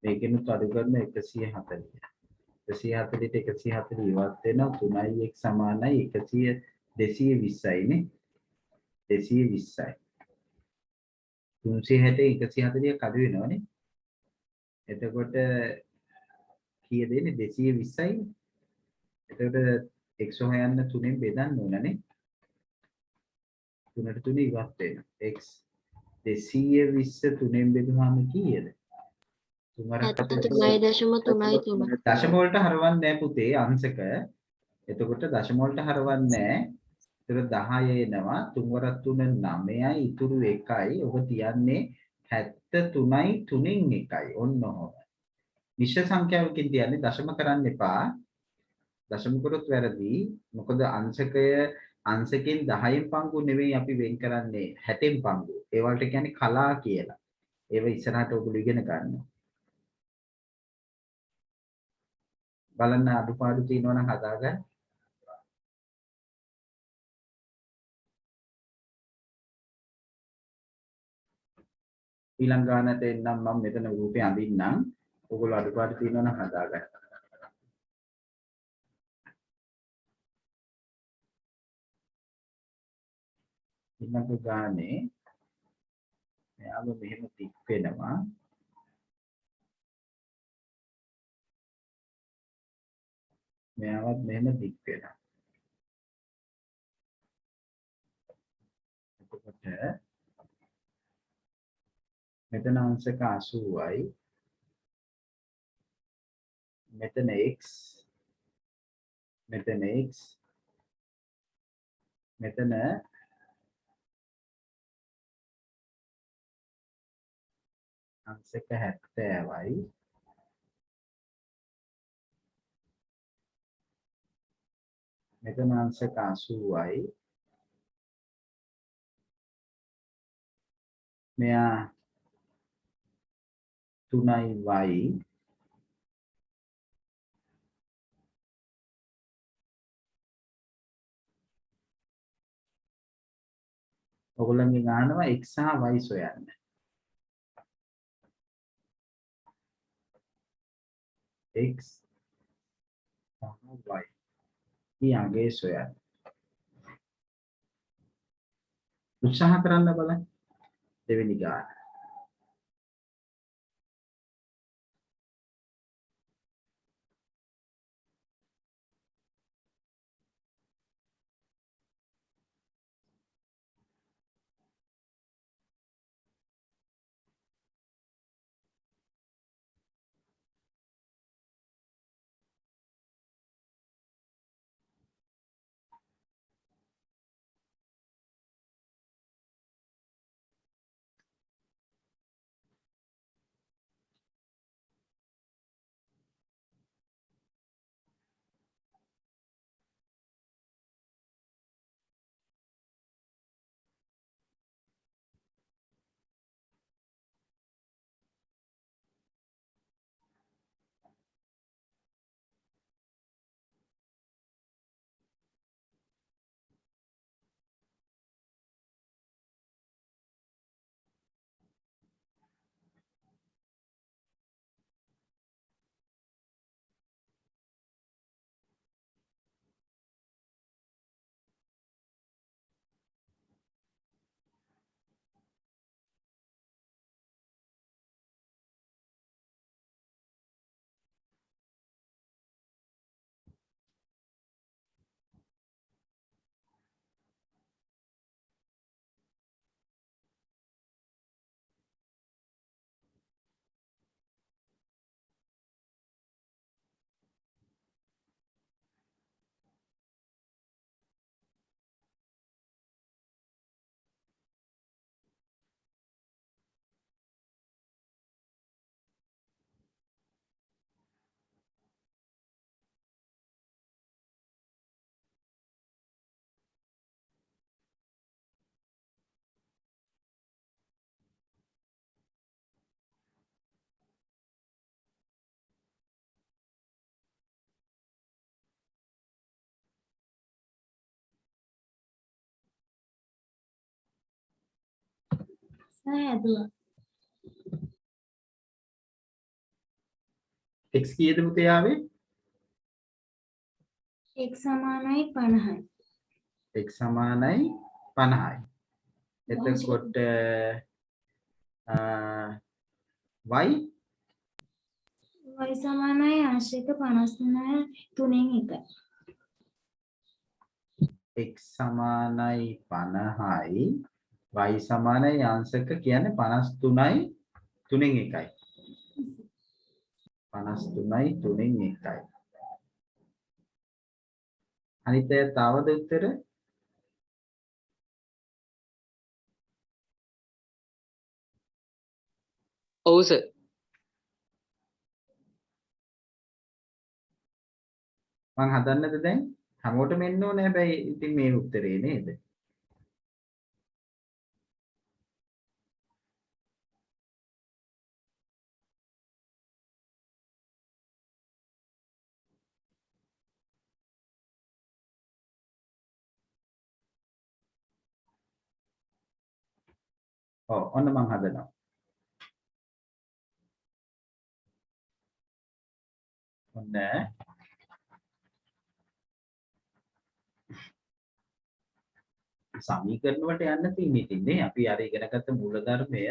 මේකෙනුත් අඩු කරන 140. 140ට 140 ඉවත් වෙනවා 3x සමානයි 220යි නේ. 220යි. 360 140 කඩ වෙනවනේ. එතකොට කීයද එන්නේ? 220යි. එතකොට x හොයන්න 3ෙන් බෙදන්න ඕනනේ. 3ට 3 ඉවත් වෙනවා. x 220 3ෙන් බෙදුවාම කීයද?
73.33.
දශම වලට හරවන්නේ නැහැ පුතේ අංශක. එතකොට දශම වලට හරවන්නේ නැහැ. ඒතර 10 එනවා 3 වරක් 3 9යි ඉතුරු 1යි. ඔබ තියන්නේ 73යි 3න් 1යි. ඔන්න ඔහොම. මිශ්‍ර සංඛ්‍යාවකින් තියන්නේ දශම කරන්න එපා. දශම කරොත් වැරදි. මොකද අංශකෙන් 10න් පංගු නෙවෙයි අපි වෙන් කරන්නේ 60න් පංගු. ඒ වලට කියන්නේ කලා කියලා. ඒව ඉස්සරහට ඔයගොල්ලෝ ඉගෙන ගන්න. බලන්න අඩුපාඩු තියෙනවා නම් හදාගන්න. ඊළඟ ගානට එන්නම් මම මෙතන රූපේ අඳින්නම්. ඔයගොල්ලෝ අඩුපාඩු තියෙනවා නම් හදාගන්න. ඊළඟ ගානේ මෙයාව මෙහෙම ටික් වෙනවා. මෙයාවත් මෙහෙම ටික් වෙනවා. එතකොට මෙතන අංශක 80යි. මෙතන x මෙතන x මෙතන අංශක 70යි. මෙතන අංශක 80යි. මෙයා 3y ඔයගොල්ලන්ගෙන් අහනවා x සහ y සොයන්න. x සහ y ඊයගේ සොයන්න. උත්සාහ කරන්න බලන්න. දෙවෙනි ගාන.
හැදුවා.
x කීයද පුතේ ආවේ?
x සමානයි 50යි.
x සමානයි 50යි. එතකොට y
y සමානයි අංශක 53 3න් 1යි.
x සමානයි 50යි y සමානයි අංශක කියන්නේ 53යි 3න් 1යි. 53යි 3න් 1යි. අනිත් අය තවද උත්තර?
ඔව් සර්.
මං හදන්නද දැන්? හැමෝටම එන්න ඕනේ හැබැයි ඉතින් මේ උත්තරේ නේද? ඔව් ඔන්න මං හදනවා. ඔන්න සමීකරණ වලට යන්න තියෙන්නේ ඉතින් නේ අපි අර ඉගෙනගත්ත මූලධර්මය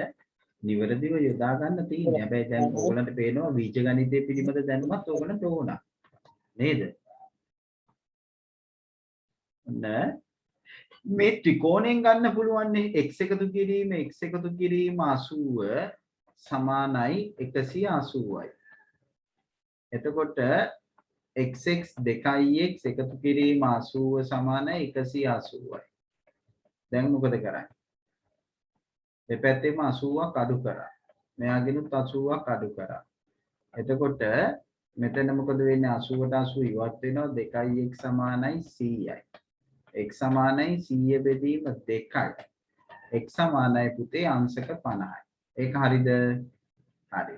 නිවැරදිව යොදා ගන්න තියෙන්නේ. හැබැයි දැන් ඕගලන්ට පේනවා බීජ ගණිතය පිළිබඳ දැනුමත් ඕගලන්ට ඕන. නේද? ඔන්න මේ ත්‍රිකෝණයෙන් ගන්න පුළුවන් නේ x එකතු කිරීම 80 සමානයි 180යි. එතකොට xx 2x එකතු කිරීම 80 සමානයි 180යි. දැන් මොකද කරන්නේ? දෙපැත්තෙම 80ක් අඩු කරා. මෙයාගෙනුත් 80ක් අඩු කරා. එතකොට මෙතන මොකද වෙන්නේ? 80ට 80 ඉවත් වෙනවා 2x සමානයි 100යි. x සමානයි 100 බෙදීම 2යි. x සමානයි පුතේ අංශක 50යි. ඒක හරිද? හරි.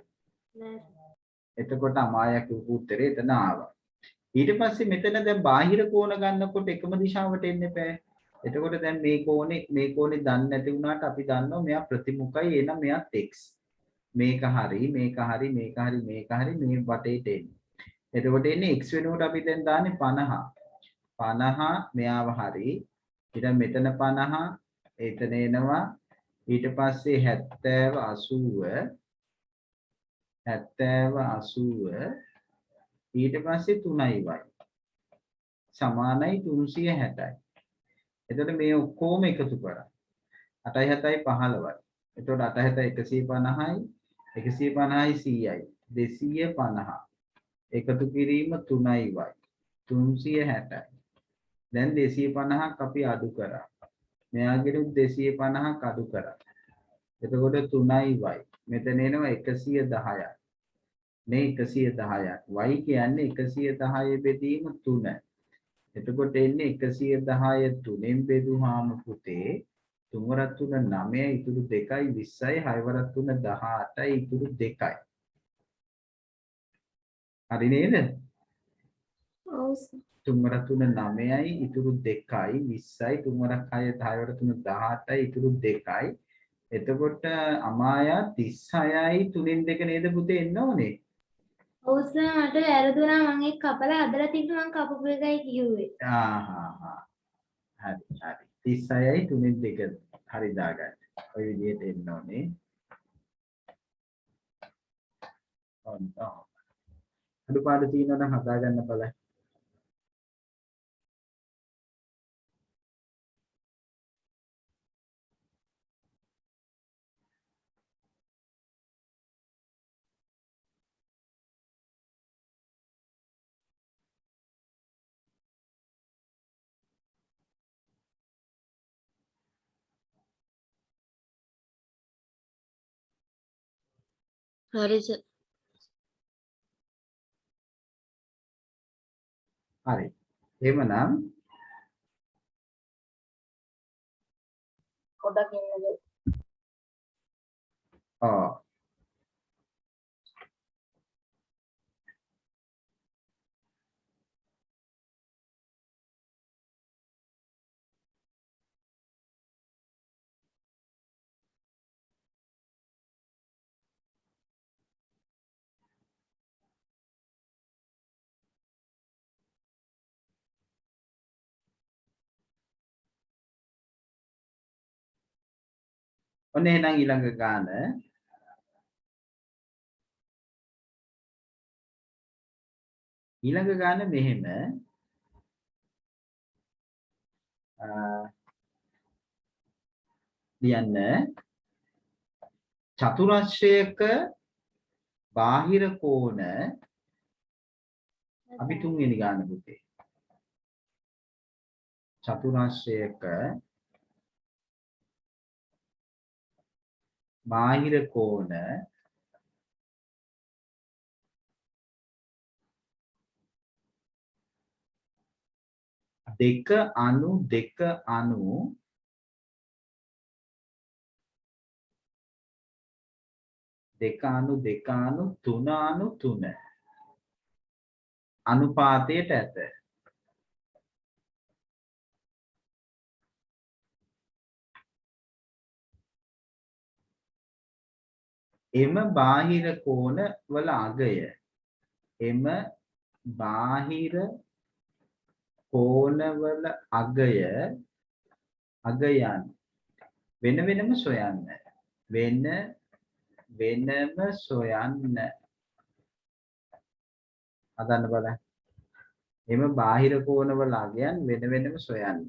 එතකොට අමායක් උත්තරේ එතන ආවා. ඊට පස්සේ මෙතන දැන් බාහිර කෝණ ගන්නකොට එකම දිශාවට එන්න එපා. එතකොට දැන් මේ කෝණේ දන්නේ නැති වුණාට අපි දන්නවා මෙයා ප්‍රතිමුඛයි එහෙනම් මෙයාත් x. මේක හරි මේක හරි මේක හරි මේක හරි මේ වටේට එන්නේ. එතකොට එන්නේ x වෙනුවට අපි දැන් දාන්නේ 50. 50 මෙයාව හරි. ඊට මෙතන 50 එතන එනවා. ඊට පස්සේ 70 80 ඊට පස්සේ 3යි y සමානයි 360යි. එතකොට මේ ඔක්කොම එකතු කරා. 8යි 7යි 15යි. එතකොට 8 7 150යි 150යි 100යි 250 එකතු කිරීම 3යි y 360යි. දැන් 250ක් අපි අඩු කරා. මෙයාගෙනුත් 250ක් අඩු කරා. එතකොට 3යි y මෙතන එනවා 110යි. මේ 110ක් y කියන්නේ 110 බෙදීම 3. එතකොට එන්නේ 110 3ෙන් බෙදුවාම පුතේ 3 වරක් 3 9 ඉතුරු 2යි 20යි 6 වරක් 3 18යි ඉතුරු 2යි. හරි නේද?
ඔව්.
3 වරක් 3 9යි ඉතුරු 2යි 20යි 3 වරක් 6 10 වරක් 3 18යි ඉතුරු 2යි. එතකොට අමායා 36යි 3ෙන් 2 නේද පුතේ එන්න ඕනේ?
ඔව් සර් මට වැරදුනා මම ඒක කපලා හදලා තිබ්බ මම කපපු එකයි කිව්වේ.
හරි 36යි 3ෙන් 2 හරි දාගන්න. ඔය විදිහට එන්න ඕනේ. ඔන්න. අඩුපාඩු තියෙනවා නම් හදාගන්න බලන්න.
හරි සර්.
හරි. එහෙමනම්
පොඩක් ඉන්නද?
ඔව් ඔන්න එහෙනම් ඊළඟ ගාන මෙහෙම ලියන්න චතුරස්‍රයක බාහිර කෝණ අපි තුන්වෙනි ගාන පුතේ චතුරස්‍රයක බාහිර කෝණ දෙක අණු 3 අනුපාතයට ඇත. එම බාහිර කෝණ වල අගය අගයන් වෙන වෙනම සොයන්න. හදන්න බලන්න. එම බාහිර කෝණ වල අගයන් වෙන වෙනම සොයන්න.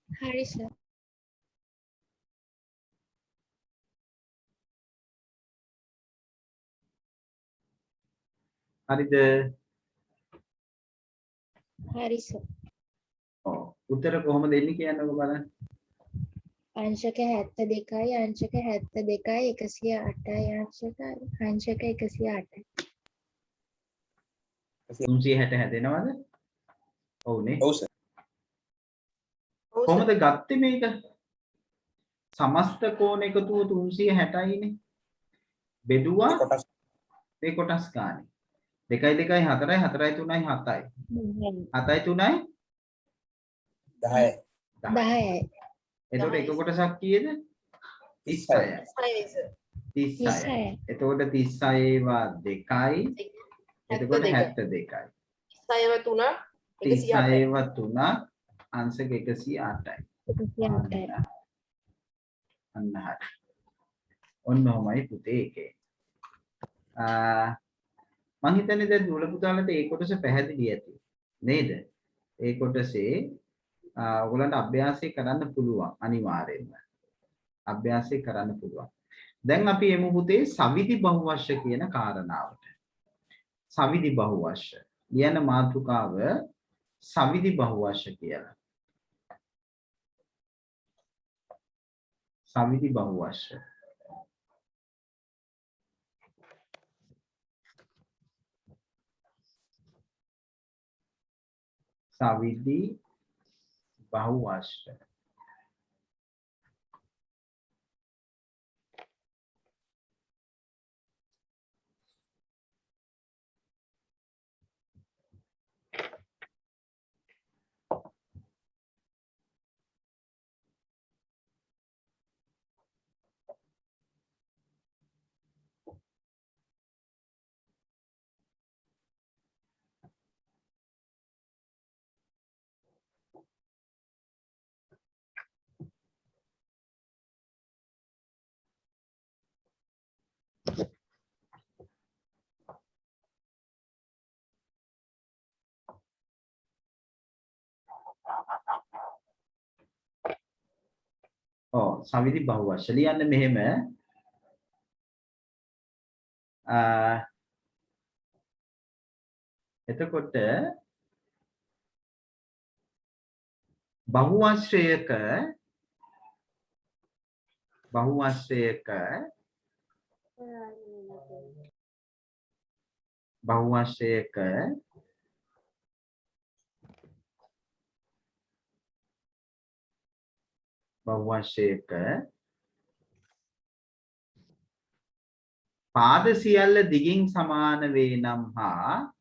හරි සර්.
හරිද?
හරි සර්.
ඔව්. උත්තර කොහොමද එන්නේ කියන්නකෝ බලන්න.
අංශක 72යි අංශක 72යි 108යි අංශක 108යි.
360 හැදෙනවද? ඔව්නේ.
ඔව් සර්.
ඔව්
කොහොමද
සර්.
ගත්තේ මේක? සමස්ත කෝණ එකතුව 360යිනේ. බෙදුවා
කොටස්
මේ කොටස් ගානේ. 2 2 4යි 4යි 3යි 7යි. 7යි 3යි
10යි.
10යි.
එතකොට එක කොටසක් කීයද? 36යි.
6යි සර්.
36යි. එතකොට 36 වා 2යි. එතකොට 72යි.
6ව 3 108යි.
36 වා 3 අංශක 108යි.
108යි.
අන්න හරි. ඔන්න ඔහමයි පුතේ ඒකේ. මං හිතන්නේ දැන් දුවල පුතාලට ඒ කොටස පැහැදිලි ඇති. නේද? ඒ කොටසේ ඔයගලන්ට අභ්‍යාසය කරන්න පුළුවන් අනිවාර්යයෙන්ම. අභ්‍යාසය කරන්න පුළුවන්. දැන් අපි එමු පුතේ සවිධි බහුවශ්‍ය කියන කාරණාවට. සවිධි බහුවශ්‍ය. ලියන මාතෘකාව සවිධි බහුවශ්‍ය කියලා. සවිධි බහුවශ්‍ය. සවිධි බහුවශ්‍ය. ඔව් සවිදි බහුවචන ලියන්න මෙහෙම එතකොට බහුවචනයක පාද සියල්ල දිගින් සමාන වේ නම් හා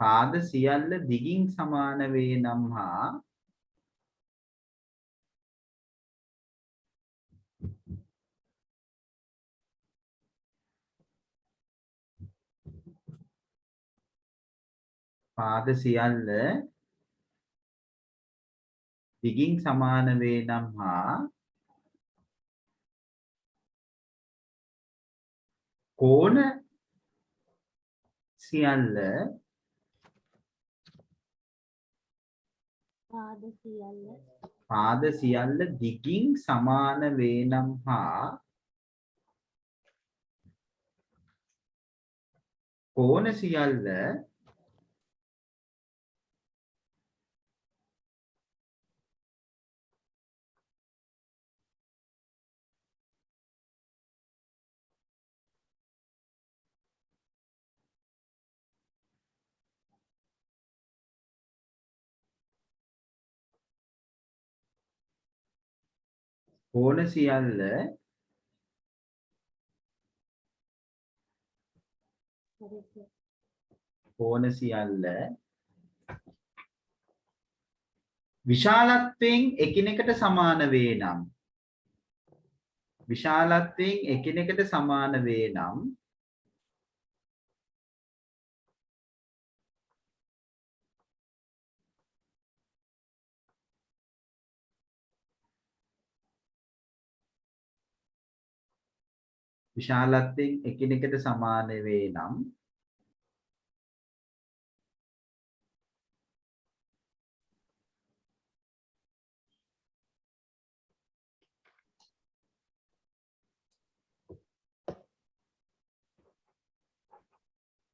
පාද සියල්ල දිගින් සමාන වේ නම් හා පාද සියල්ල දිගින් සමාන වේ නම් හා කෝණ සියල්ල පාද සියල්ල දිගින් සමාන වේ නම් හා කෝණ සියල්ල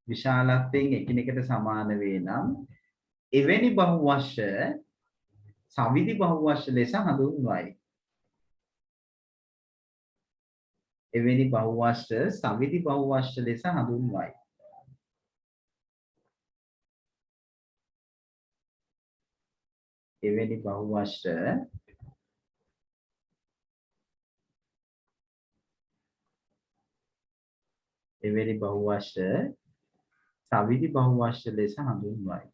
විශාලත්වයෙන් එකිනෙකට සමාන වේ නම් එවැනි බහුවචන සවිදි බහුවචන ලෙස හඳුන්වයි. එවැනි බහුවචන සවිදි බහුවචන ලෙස හඳුන්වයි. එවැනි බහුවචන සවිදි බහුවචන ලෙස හඳුන්වයි.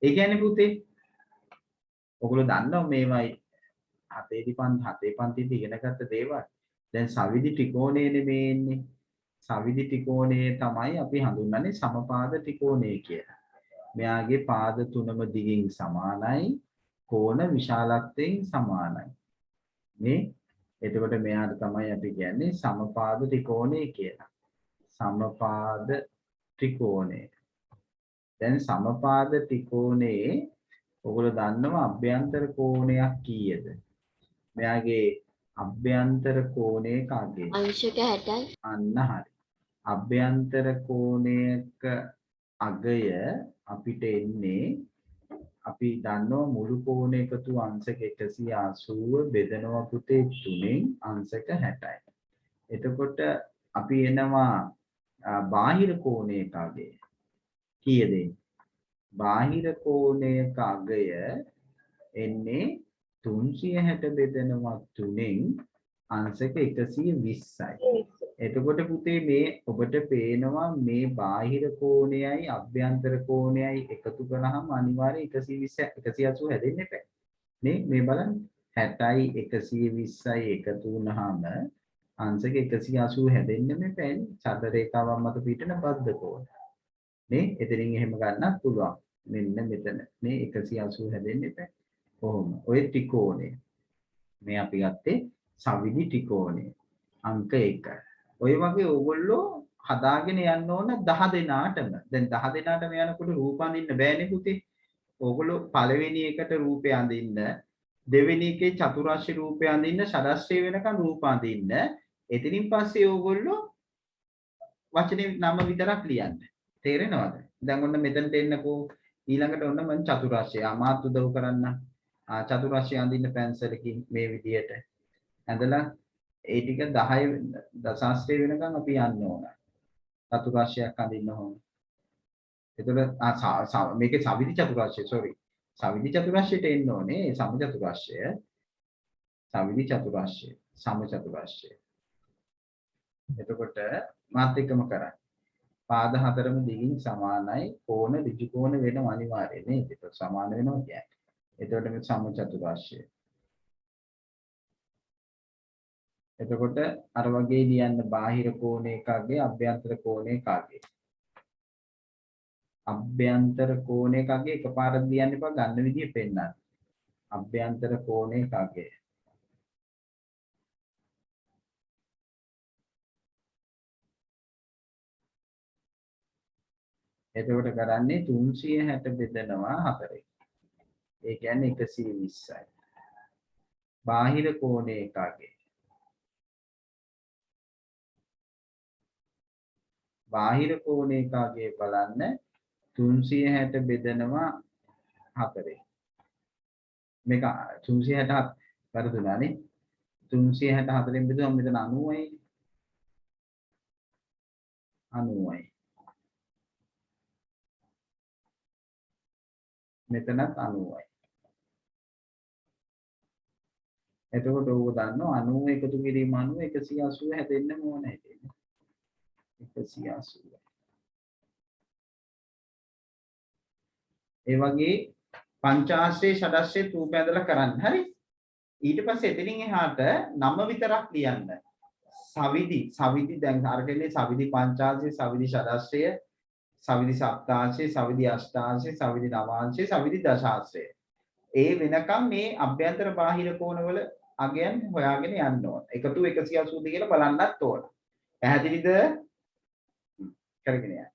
ඒ කියන්නේ පුතේ ඔයගොල්ලෝ දන්නවා මේවයි හතේ පන්තිදී ඉගෙනගත්ත දේවල්. දැන් සවිදි ත්‍රිකෝණයනේ මේ එන්නේ. සවිදි ත්‍රිකෝණය තමයි අපි හඳුන්වන්නේ සමපාද ත්‍රිකෝණය කියලා. මෙයාගේ පාද තුනම දිගින් සමානයි, කෝණ විශාලත්වයෙන් සමානයි. මේ එතකොට මෙයාට තමයි අපි කියන්නේ සමපාද ත්‍රිකෝණය කියලා. සමපාද ත්‍රිකෝණය. දැන් සමපාද ත්‍රිකෝණයේ ඔයගොල්ලෝ දන්නවා අභ්‍යන්තර කෝණයක් කීයද? මෙයාගේ අභ්‍යන්තර කෝණයේ කාගේද?
අංශක 60යි.
අන්න හරි. අභ්‍යන්තර කෝණයක අගය අපිට එන්නේ අපි දන්නවා මුළු කෝණ එකතු අංශක 180 බෙදනවා පුතේ 3න් අංශක 60යි. එතකොට අපි එනවා බාහිර කෝණයක අගය. කීයද? බාහිර කෝණයක අගය එන්නේ 360 බෙදනවා 3න් අංශක 120යි. එතකොට පුතේ මේ ඔබට පේනවා මේ බාහිර කෝණයයි අභ්‍යන්තර කෝණයයි එකතු කරාම අනිවාර්යයෙන් 180 හැදෙන්න එපා. නේ මේ බලන්න. 60යි 120යි එකතු වුණාම අංශක 180 හැදෙන්න මේ පැන්නේ චතුර රේඛාවක් මත පිටන බද්ධ කෝණ. නේ එතනින් එහෙම ගන්නත් පුළුවන්. මෙන්න මෙතන මේ 180 හැදෙන්නේ නැහැ. කොහොම? ඔය ත්‍රිකෝණය. මේ අපි ගත්තේ සවිදි ත්‍රිකෝණය. අංක 1. ඔය වගේ ඕගොල්ලෝ හදාගෙන යන්න ඕන 10 දෙනාටම. දැන් 10 දෙනාටම යනකොට රූප අඳින්න බෑනේ පුතේ. ඕගොල්ලෝ පළවෙනි එකට රූපය අඳින්න, දෙවෙනි එකේ චතුරාර්ය රූපය අඳින්න, ෂඩාශ්‍රය වෙනකන් රූප අඳින්න. එතනින් පස්සේ ඕගොල්ලෝ වචනේ නම විතරක් ලියන්න. තේරෙනවද? දැන් ඔන්න මෙතනට එන්නකෝ. ඊළඟට ඔන්න මම චතුරාර්ය අමාත් උදව් කරන්න. චතුරාර්ය අඳින්න පැන්සලකින් මේ විදියට. ඇඳලා ඒ ටික 10 දශාශ්‍රය වෙනකන් අපි යන්න ඕන. චතුරාර්යයක් අඳින්න ඕන. එතකොට මේකේ සවිදි චතුරාර්ය sorry. සවිදි චතුරාර්යයට එන්න ඕනේ. සම චතුරාර්ය. සවිදි චතුරාර්ය. සම චතුරාර්ය. එතකොට මාත් එක්කම කරන්න. පාද හතරම දිගින් සමානයි. කෝණ ඍජු කෝණ වෙනව අනිවාර්යයෙන් නේද? ඒක සමාන වෙනවා කියන්නේ. එතකොට මේ සම චතුරාර්ය. එතකොට අර වගේ ලියන්න බාහිර කෝණයකගේ අභ්‍යන්තර කෝණයකගේ. අභ්‍යන්තර කෝණයකගේ එකපාරට ලියන්න එපා ගන්න විදිය පෙන්නන්න. අභ්‍යන්තර කෝණයකගේ. එතකොට කරන්නේ 360 බෙදනවා 4. ඒ කියන්නේ 120යි. බාහිර කෝණයකගේ. බාහිර කෝණයකගේ බලන්න 360 බෙදනවා 4. මේක 360 වැරදුනානේ. 364න් බෙදුවම මෙතන 90යි. 90යි. මෙතනත් 90යි. එතකොට ඕක දන්නවා 90 එකතු කිරීම 90 180 හැදෙන්න ඕනේ නේද? 180. ඒ වගේ පංචාශ්‍රේ ෂඩශ්‍රේ රූප ඇදලා කරන්න. හරි? ඊට පස්සේ එතනින් එහාට නම විතරක් ලියන්න. සවිදි දැන් අරගෙන සවිදි පංචාශ්‍රේ, සවිදි ෂඩශ්‍රය, සවිදි සප්තාශ්‍රය, සවිදි අෂ්ටාශ්‍රය, සවිදි නවාංශය, සවිදි දශාශ්‍රය. ඒ වෙනකම් මේ අභ්‍යන්තර බාහිර කෝණවල අගයන් හොයාගෙන යන්න ඕන. එකතු 180 කියලා බලන්නත් ඕන. පැහැදිලිද? කරගෙන යන්න.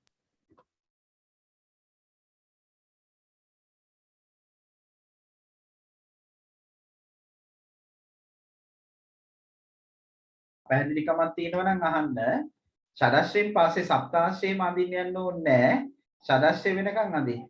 පැහැදිලිකමක් තියෙනවා නම් අහන්න. ෂඩශ්‍රයෙන් පස්සේ සප්තාශ්‍රයම අඳින්න යන්න ඕනේ නැහැ. ෂඩශ්‍රය වෙනකන් අඳින්න.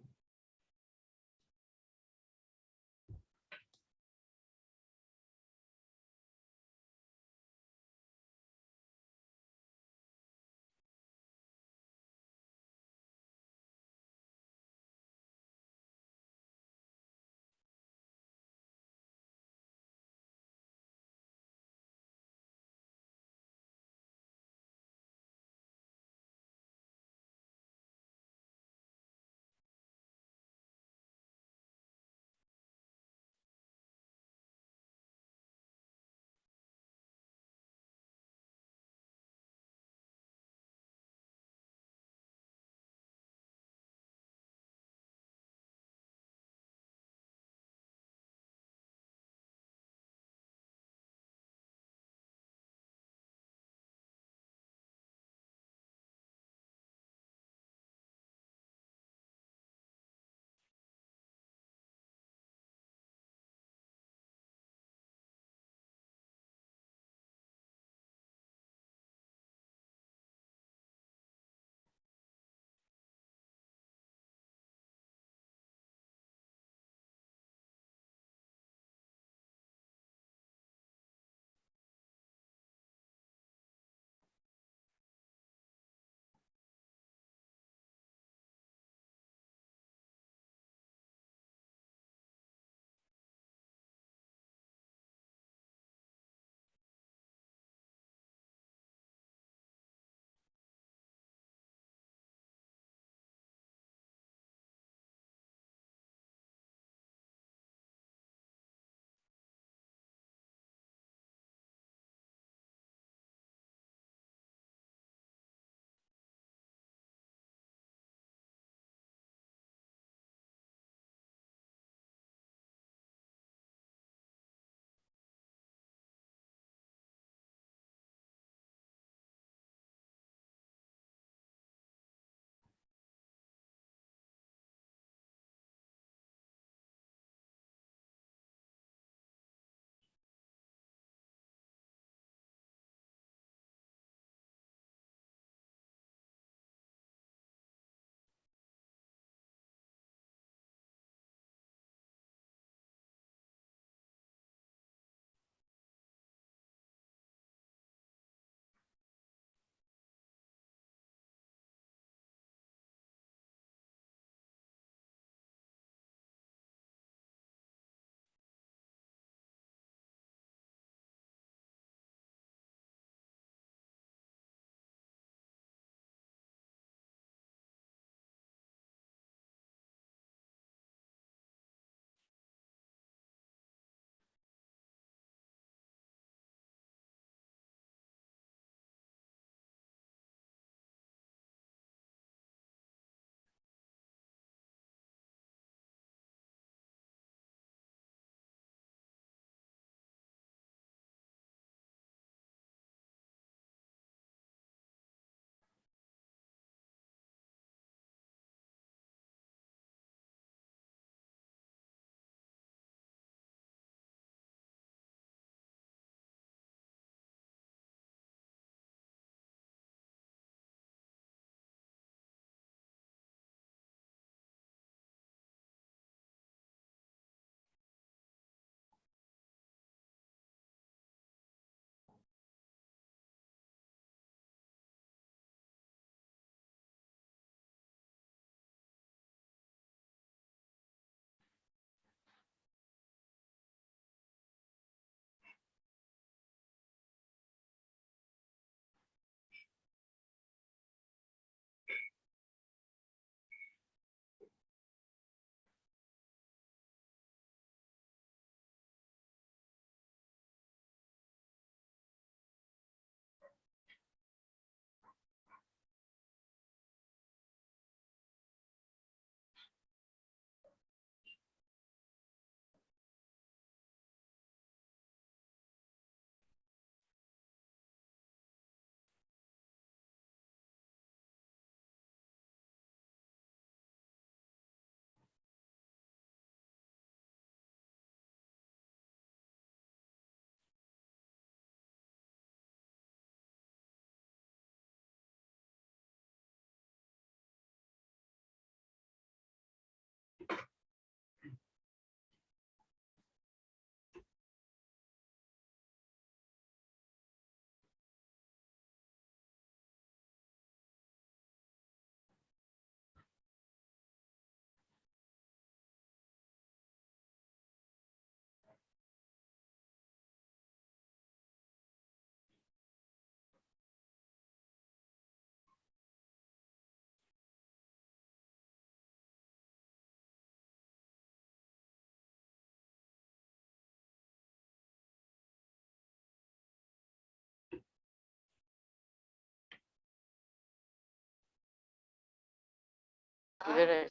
ඉවරයි.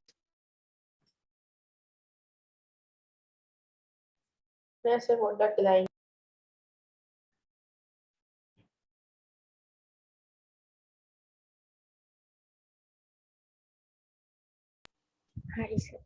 නෑ සර් පොඩ්ඩක් වෙලා ඉන්න.
හරි සර්.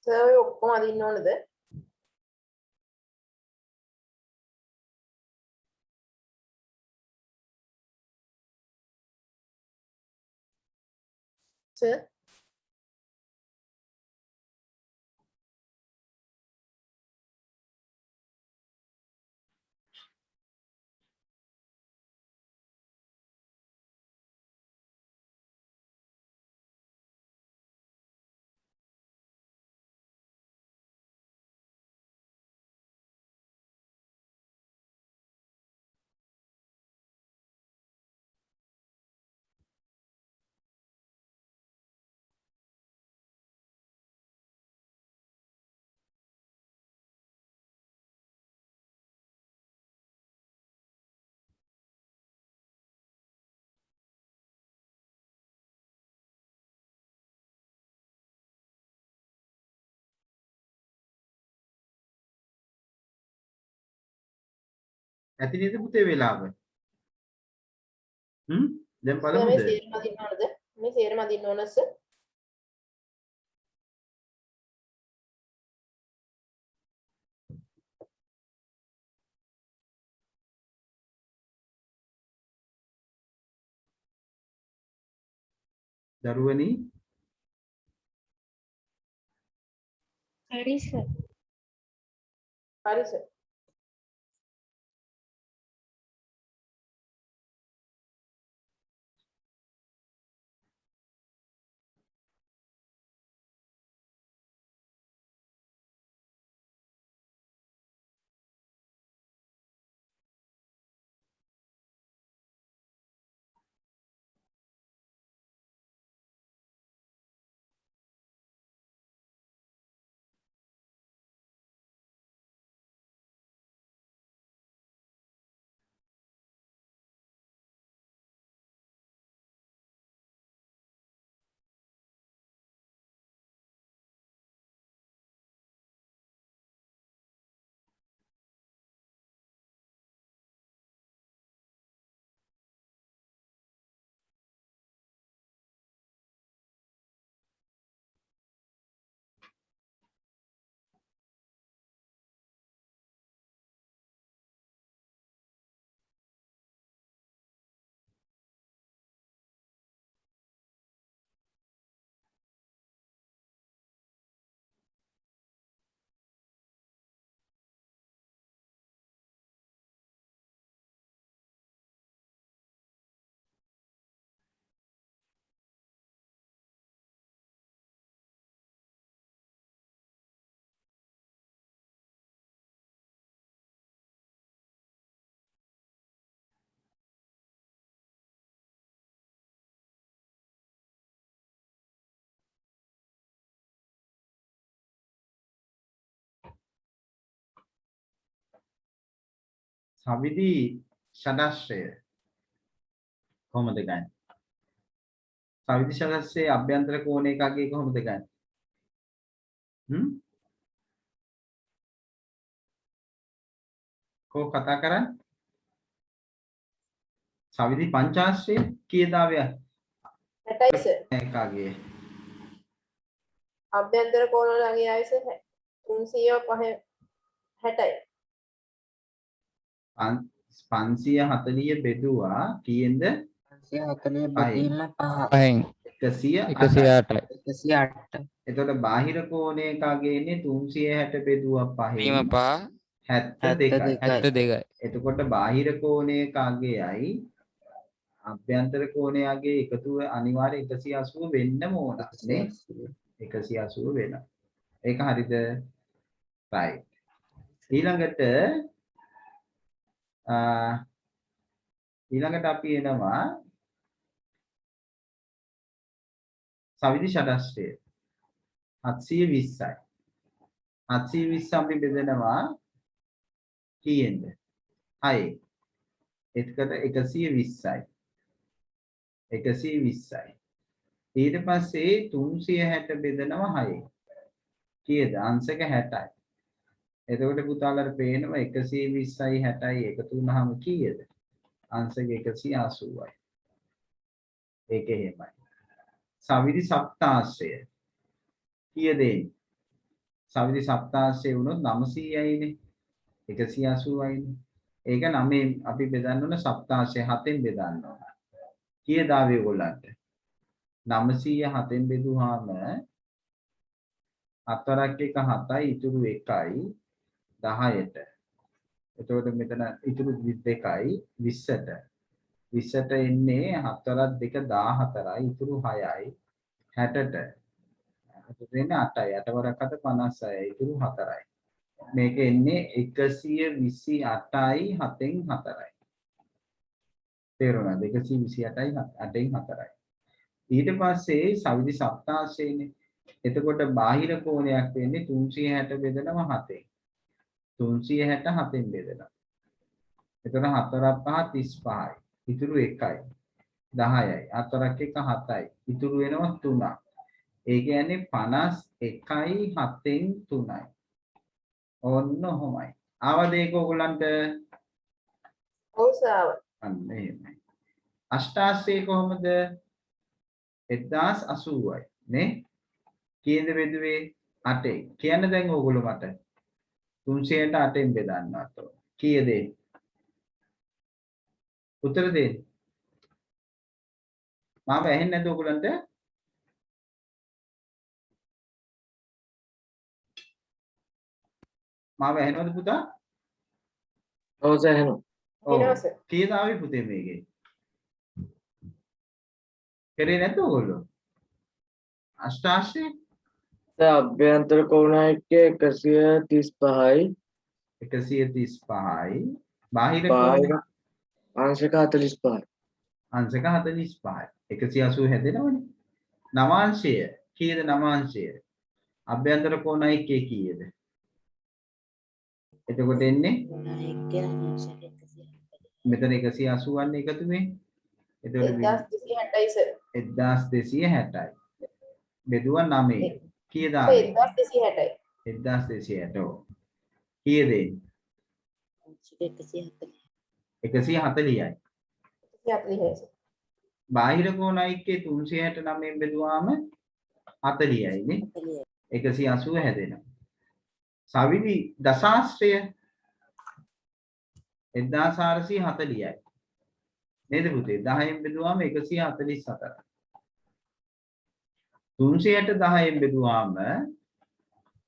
සර් ඔය ඔක්කොම අදින්න ඕනද? සර්
ඇති නේද පුතේ වෙලාව? දැන්
සර් මේ
බලමුද?
සේරම අදින්න ඕනද? මේ සේරම අදින්න ඕන සර්.
දරුවනි
හරි සර්.
හරි සර්.
සවිදි ෂඩශ්‍රය කොහොමද ගන්නේ? සවිදි ෂඩශ්‍රයේ අභ්‍යන්තර කෝණ එකගේ කොහොමද ගන්නේ? කෝ කතා කරන්නේ? සවිදි පංචාශ්‍රය කීයදාවය?
60යි සර්.
එකගේ
අභ්‍යන්තර කෝණ වලගේ ආයස 305 60යි.
540 බෙදුවා කීයෙන්ද?
540 බෙදීම 5
පහෙන්
108යි.
108
එතකොට බාහිර කෝණයකගේ ඉන්නේ 360 බෙදුවා
බීම
5
5
72යි.
72යි
එතකොට බාහිර කෝණයකගේයි අභ්‍යන්තර කෝණයගේ එකතුව අනිවාර්ය 180 වෙන්නම ඕන නේ? 180 වෙනවා. ඒක හරිද? right. ඊළඟට අපි එනවා සවිදි ෂඩශ්‍රය 720යි. 720 අපි බෙදනවා කීයෙන්ද? 6. එතකොට 120යි. 120යි. ඊට පස්සේ 360 බෙදනවා 6. කීයද? අංශක 60යි. එතකොට පුතාලට පේනවා 120යි 60යි එකතු වුනහම කීයද? අංශක 180යි. ඒක එහෙමයි. සවිදි සප්තාශ්‍රය කීයද? සවිදි සප්තාශ්‍රය වුණොත් 900යිනේ. 180යිනේ. ඒක 9 අපි බෙදන්න ඕන සප්තාශ්‍රය 7ෙන් බෙදන්න ඕන. කීයද ආවේ ඔයගොල්ලන්ට? 900 7ෙන් බෙදුවාම 4ක් 1 7යි ඉතුරු 1යි 10ට. එතකොට මෙතන ඉතුරු 2යි 20ට. 20ට එන්නේ 4ක් 2 14යි ඉතුරු 6යි 60ට. එතකොට එන්නේ 8යි 8 වරක් 7 56යි ඉතුරු 4යි. මේක එන්නේ 128යි 7ෙන් 4යි. තේරුණාද? 128යි 8ෙන් 4යි. ඊට පස්සේ සවිදි සප්තාශ්‍රයනේ. එතකොට බාහිර කෝණයක් වෙන්නේ 360 බෙදනවා 7ෙන්. 360 7ෙන් බෙදනවා. එතකොට 4ක් 5 35යි. ඉතුරු 1යි. 10යි. 4ක් 1 7යි. ඉතුරු වෙනවා 3ක්. ඒ කියන්නේ 51යි 7ෙන් 3යි. ඔන්න ඔහොමයි. ආවද ඒක ඕගොල්ලන්ට?
ඔව් සර්.
අන්න එහෙමයි. අෂ්ටාශ්‍රය කොහොමද? 1080යි නේ? කීයද බෙදුවේ? 8යි. කියන්න දැන් ඕගොල්ලෝ මට. 300ට 8ෙන් බෙදන්නත් ඕන. කීයද? උත්තර දෙන්න. මාව ඇහෙන්නේ නැද්ද ඕගොල්ලන්ට? මාව ඇහෙනවද පුතා?
ඔව් සර් එහෙනම්
එනවා සර්.
කීයද ආවේ පුතේ මේකේ? කරේ නැද්ද ඕගොල්ලෝ? අෂ්ටාශ්‍රය
සර් අභ්‍යන්තර කෝණයක 135යි
135යි බාහිර
බාහිර
කෝණය
අංශක 45යි
අංශක 45යි 180 හැදෙනවනේ. නවාංශය කීයද? නවාංශය අභ්‍යන්තර කෝණයක කීයද? එතකොට එන්නේ මෙතන 180 එකතු මේ. එතකොට
1260යි සර්.
1260යි. බෙදුවා 9. කීයද?
1260යි.
1260. කීයද? 140යි.
140යි සර්.
බාහිර කෝණයිකේ 369 බෙදුවාම 40යි නේ. 180 හැදෙනවා. සවිදි දශාශ්‍රය 1440යි. නේද පුතේ? 10න් බෙදුවාම 144යි. 360 10න් බෙදුවාම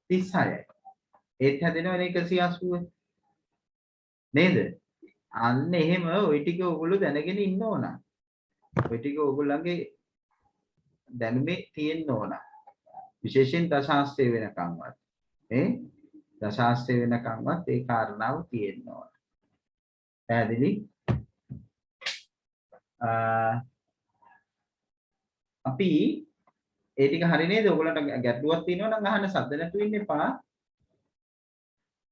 36යි. ඒත් හැදෙනවනේ 180. නේද? අන්න එහෙම ওই ටික ඔයගොල්ලෝ දැනගෙන ඉන්න ඕන. ওই ටික ඔයගොල්ලන්ගේ දැනුමේ තියෙන්න ඕන. විශේෂයෙන් දශාශ්‍රය වෙනකන්වත්. නේ? දශාශ්‍රය වෙනකන්වත් ඒ කාරණාව තියෙන්න ඕන. පැහැදිලි? අපි ඒ ටික හරි නේද? ඔයගොල්ලන්ට ගැටලුවක් තියෙනවා නම් අහන්න සද්ද නැතුව ඉන්න එපා.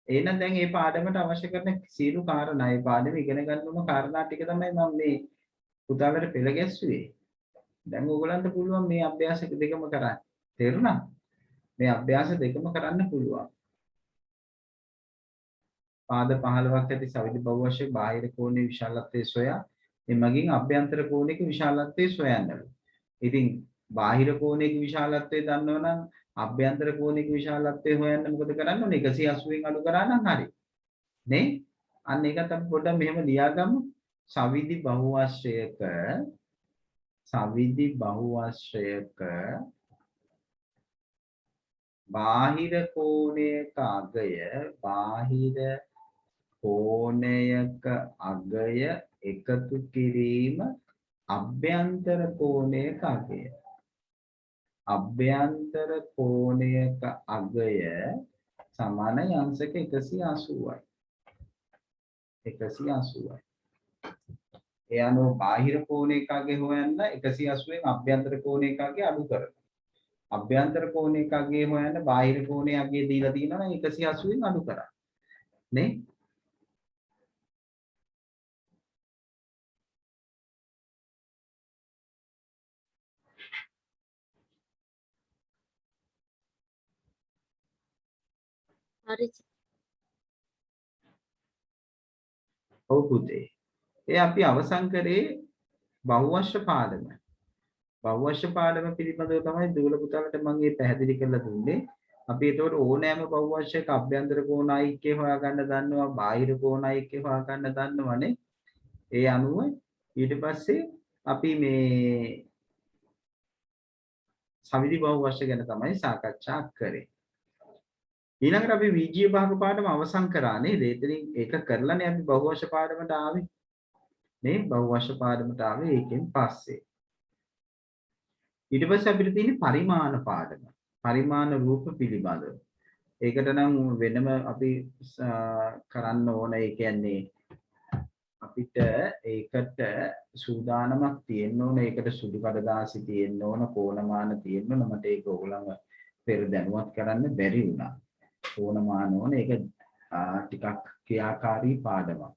එහෙනම් දැන් මේ පාඩමට අවශ්‍ය කරන සියලු කාරණා මේ පාඩම ඉගෙන ගන්න ඕන කාරණා ටික තමයි මම මේ පුතාලට පෙළ ගැස්සුවේ. දැන් ඕගලන්ට පුළුවන් මේ අභ්‍යාස දෙකම කරන්න. තේරුණා? මේ අභ්‍යාස දෙකම කරන්න පුළුවන්. පාද 15ක් ඇති සවිධි බහුවශයෙන් බාහිර කෝණයේ විශාලත්වය සොයා එමගින් අභ්‍යන්තර කෝණයක විශාලත්වය සොයන්නලු. ඉතින් බාහිර කෝණයක විශාලත්වය දන්නවනම් අභ්‍යන්තර කෝණයක විශාලත්වය හොයන්න මොකද කරන්න ඕනේ? 180න් අඩු කරා නම් හරි. නේ? අන්න ඒකත් අපි පොඩ්ඩක් මෙහෙම ලියාගමු. සවිධි බහුවශයක බාහිර කෝණයක අගය එකතු කිරීම අභ්‍යන්තර කෝණයක අගය. අභ්‍යන්තර කෝණයක අගය සමාන අංශක 180යි. 180යි. ඒ අනුව බාහිර කෝණයක අගය හොයන්න 180න් අභ්‍යන්තර කෝණයක අගය අඩු කරනවා. අභ්‍යන්තර කෝණයක අගය හොයන්න බාහිර කෝණයේ අගය දීලා තියෙනවා නම් 180න් අඩු කරා. නේ?
හරි.
ඔව් පුතේ. ඒ අපි අවසන් කරේ බහුවශ පාඩම. බහුවශ පාඩම පිළිබඳව තමයි දුවල පුතාලට මම මේ පැහැදිලි කරලා දුන්නේ. අපි ඒතකොට ඕනෑම බහුවශයක අභ්‍යන්තර කෝණ අයික්‍ය හොයාගන්න දන්නවා, බාහිර කෝණ අයික්‍ය හොයාගන්න දන්නවනේ. ඒ අනුව ඊට පස්සේ අපි මේ සවිධි බහුවශ ගැන තමයි සාකච්ඡා කරේ. ඊළඟට අපි විජ්ජීය භාග පාඩම අවසන් කරා නේද? එතනින් ඒක කරලානේ අපි බහුවශ පාඩමට ආවේ. මේ බහුවශ පාඩමට ආවේ ඒකෙන් පස්සේ. ඊට පස්සේ අපිට තියෙන්නේ පරිමාණ පාඩම. පරිමාණ රූප පිළිබඳව. ඒකට නම් වෙනම අපි කරන්න ඕන. ඒ කියන්නේ අපිට ඒකට සූදානමක් තියෙන්න ඕන. ඒකට සුදු කඩදාසි තියෙන්න ඕන, කෝණමාන තියෙන්න ඕන. මට ඒක ඕගොල්ලන්ව පෙර දැනුවත් කරන්න බැරි වුණා. කෝණමාන ඕන. ඒක ටිකක් ක්‍රියාකාරී පාඩමක්.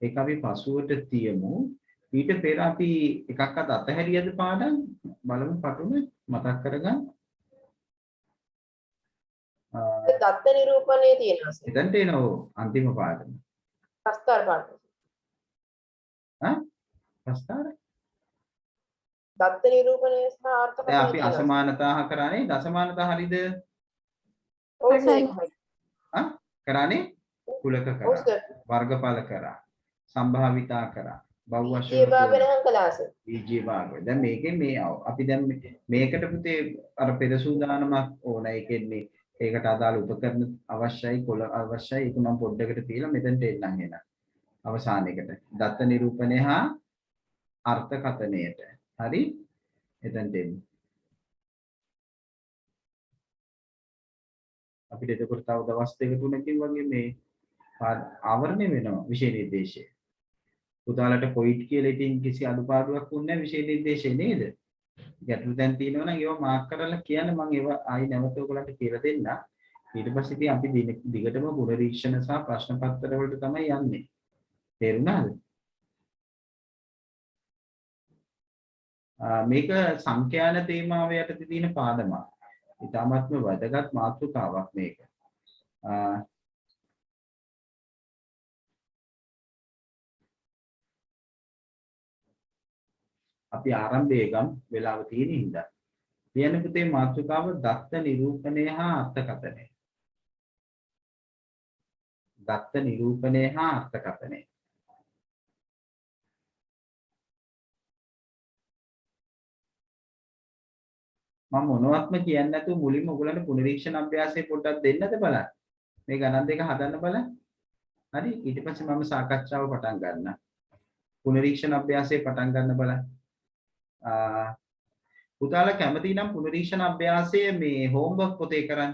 ඒක අපි පසුවට තියමු. ඊට පෙර අපි එකක්වත් අතහැරියද පාඩම් බලමු පටුම මතක් කරගන්න.
දත්ත නිරූපණයේ තියෙනවා.
එතනට එනෝ අන්තිම පාඩම.
ප්‍රස්තාර පාඩම.
ප්‍රස්තාර?
දත්ත නිරූපණයේ සහ අර්ථකථනය.
දැන් අපි අසමානතාහ කරානේ. දසමානතා හරිද?
ඔව් සර්.
කරානේ? කුලක
ඔව්
කරා.
සර්.
වර්ගඵල කරා. සම්භාවිතා කරා. බහුවශ
ඒ භාග වෙනහන් කළාස.
විජ්ජීය භාග. දැන් මේකෙන් මේ අපි දැන් මේකට පුතේ අර පෙර සූදානමක් ඕන. ඒකෙන්නේ ඒකට අදාළ උපකරණ අවශ්‍යයි, කොළ අවශ්‍යයි. ඒක මම පොඩ්ඩකට තියලා මෙතනට එන්නම් එන. අවසානයේකට. දත්ත නිරූපණය හා අර්ථකථනයට. හරි? එතනට එන්න. අපිට එතකොට තව දවස් දෙක තුනකින් වගේ මේ ආවරණය වෙනවා විෂය නිර්දේශය. පුතාලට පොයින්ට් කියලා ඉතින් කිසි අඩුපාඩුවක් වුන්නේ නැහැ විෂය නිර්දේශේ නේද? ගැටලු දැන් තියෙනවා නම් ඒවා මාක් කරලා කියන්න මම ඒවා ආයි නැවත ඔයගලන්ට කියලා දෙන්න. ඊට පස්සේ ඉතින් අපි දිගටම පුනරීක්ෂණ සහ ප්‍රශ්න පත්‍ර වලට තමයි යන්නේ. තේරුණාද? මේක සංඛ්‍යාන තේමාව යටතේ තියෙන පාඩමක්. ඉතාමත්ම වැදගත් මාතෘකාවක් මේක. අපි ආරම්භයේ ගම් වෙලාව තියෙන හින්දා. කියන පුතේ මාතෘකාව දත්ත නිරූපණය හා අර්ථකථනය. දත්ත නිරූපණය හා අර්ථකථනය. මම මොනවත්ම කියන්නේ නැතුව මුලින්ම ඔයගලන්ට පුනරීක්ෂණ අභ්‍යාසය පොඩ්ඩක් දෙන්නද බලන්න. මේ ගණන් දෙක හදන්න බලන්න. හරි ඊට පස්සේ මම සාකච්ඡාව පටන් ගන්නම්. පුනරීක්ෂණ අභ්‍යාසය පටන් ගන්න බලන්න. පුතාලා කැමති නම් පුනරීක්ෂණ අභ්‍යාසයේ මේ හෝම්වර්ක් පොතේ කරන්න.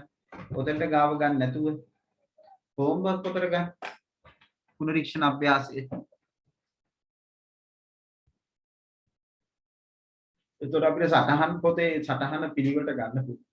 පොතට ගාව ගන්න නැතුව හෝම්වර්ක් පොතට ගන්න. පුනරීක්ෂණ අභ්‍යාසයේ. එතකොට අපිට සටහන් පොතේ සටහන පිළිවෙලට ගන්න පුළුවන්.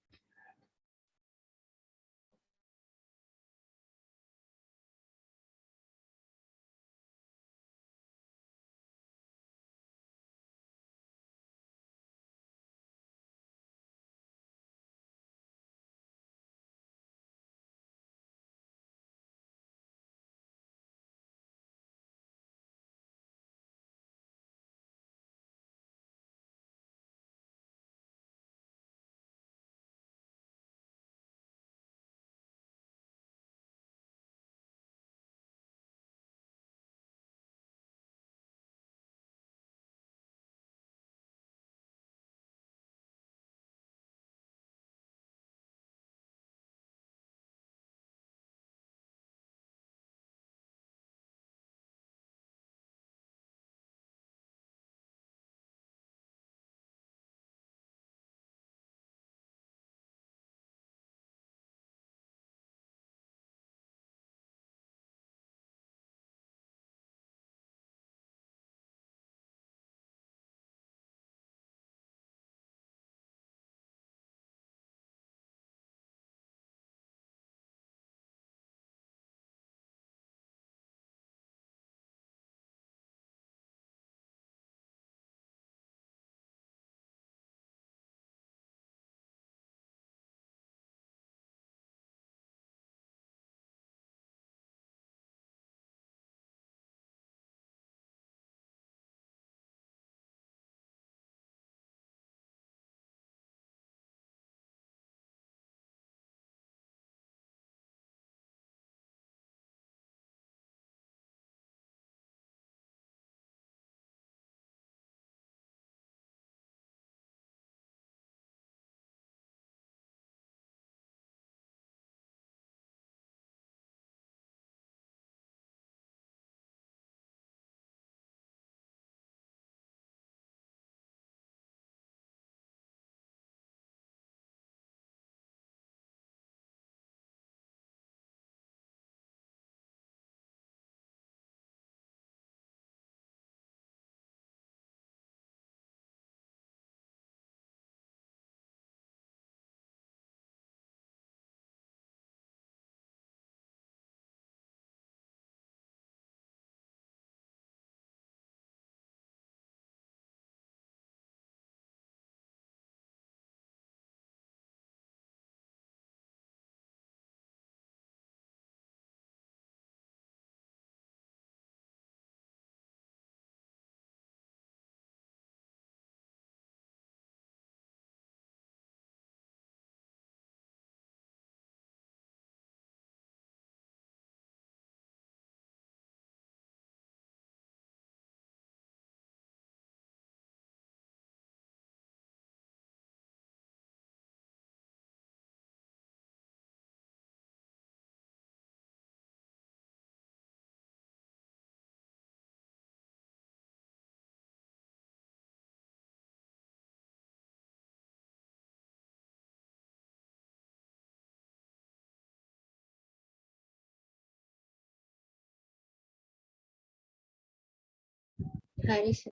හරි සර්.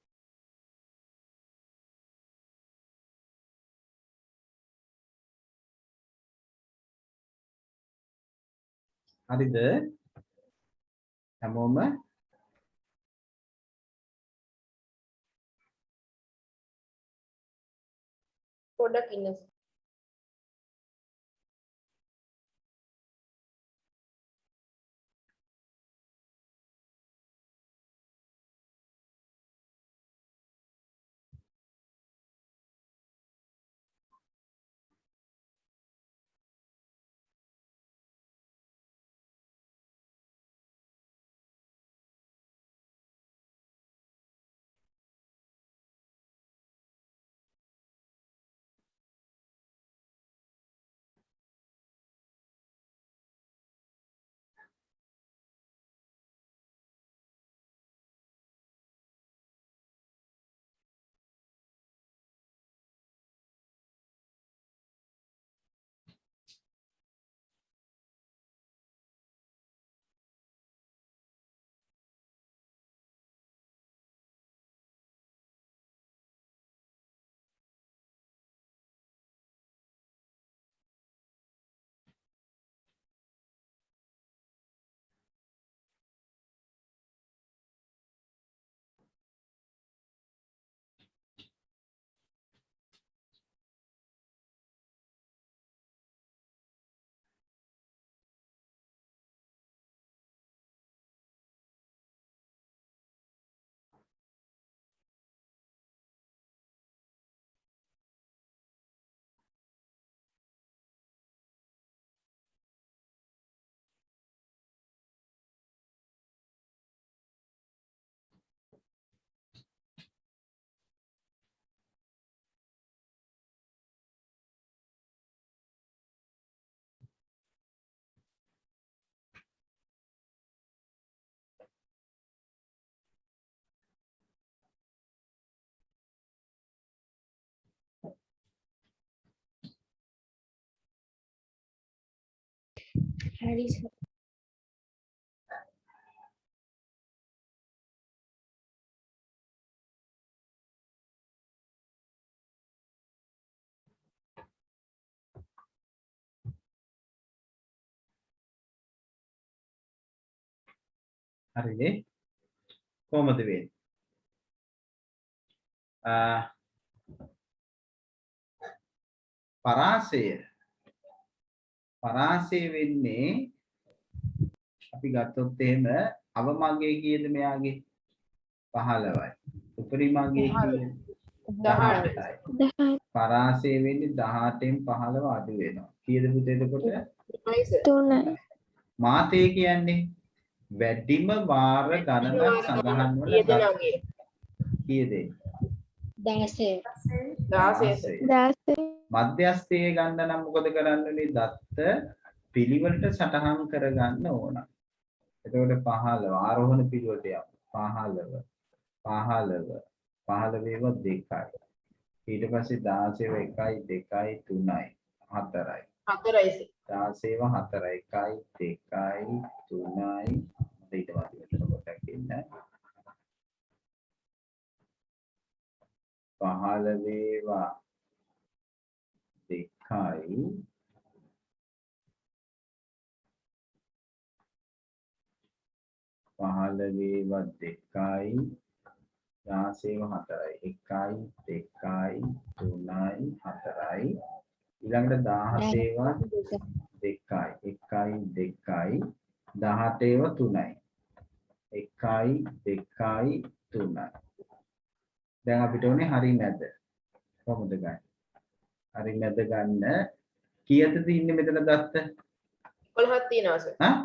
හරිද? හැමෝම
පොඩ්ඩක් ඉන්න සර්.
හරි සර්.
හරිනේ? කොහොමද වෙන්නේ? පරාසය වෙන්නේ අපි ගත්තොත් එහෙම අවමග්ගේ කීයද මෙයාගේ 15යි. උපරිමග්ගේ කීයද 18යි. පරාසය වෙන්නේ 18න් 15 අඩු වෙනවා. කීයද පුතේ එතකොට?
3.
මාතේ කියන්නේ වැඩිම වාර ගණනක් සඳහන් වල
යෙදෙනාගේ
කීයද?
16.
16.
මධ්‍යස්ථයේ ගන්න නම් මොකද කරන්න ඕනේ? දත්ත පිළිවෙලට සටහන් කරගන්න ඕන. එතකොට 15 ආරෝහණ පිළිවෙලට යමු. 15 ඒවා 2යි. ඊට පස්සේ 16 1යි 2යි 3යි 4යි.
4යි සර්.
16 ඒවා 4යි 1යි 2යි 3යි ඊට පස්සේ මෙතන පොඩ්ඩක් ඉන්න. 15 ඒවා 2යි 15 ඒවා 2යි 16 ඒවා 4යි 1යි 2යි 3යි 4යි ඊළඟට 16 ඒවා 2යි 1යි 2යි 18 ඒවා 3යි 1යි 2යි 3යි. දැන් අපිට ඕනේ හරි නැද්ද? කොහොමද ගන්නේ? හරි නැද්ද ගන්න කීයටද ඉන්නේ මෙතන දත්ත?
11ක් තියෙනවා සර්.
හා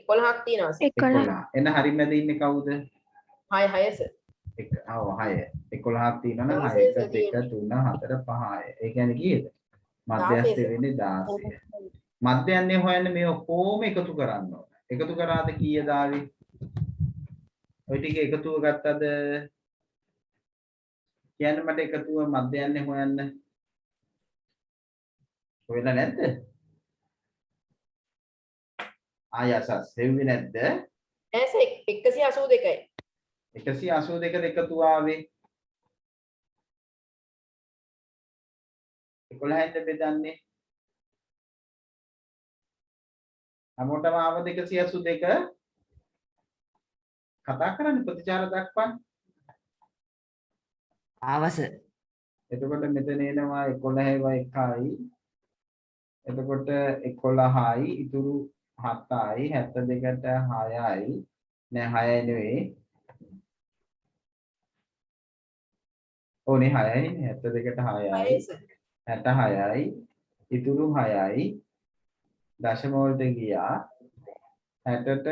11ක් තියෙනවා සර්.
11.
එන්න හරි නැද්ද ඉන්නේ කවුද?
6 සර්.
6 11ක් තියෙනවා නම් 6 1 2 3 4 5. ඒ කියන්නේ කීයද? මධ්‍යස්ථ වෙන්නේ 16. මධ්‍යන්නේ හොයන්න මේ ඔක්කොම එකතු කරන්න ඕන. එකතු කරාද කීයද ආවේ? ඔය ටික එකතුව ගත්තද? කියන්න මට එකතුව මධ්‍යන්නේ හොයන්න. හොයලා නැද්ද? ආයසස් හෙව්වේ නැද්ද?
නෑ සර් 182යි.
182 එකතු ආවේ 11ෙන් බෙදන්නේ හැමෝටම ආව 282 කතා කරන්නේ ප්‍රතිචාර දක්වන්න.
ආවස
එතකොට මෙතන එනවා 11යි 1යි. එතකොට 11යි ඉතුරු 7යි 72ට 6යි නෑ 6යි නෙවෙයි. ඕනේ 6යි 72ට 6යි 66යි ඉතුරු 6යි දශම වලට ගියා 60ට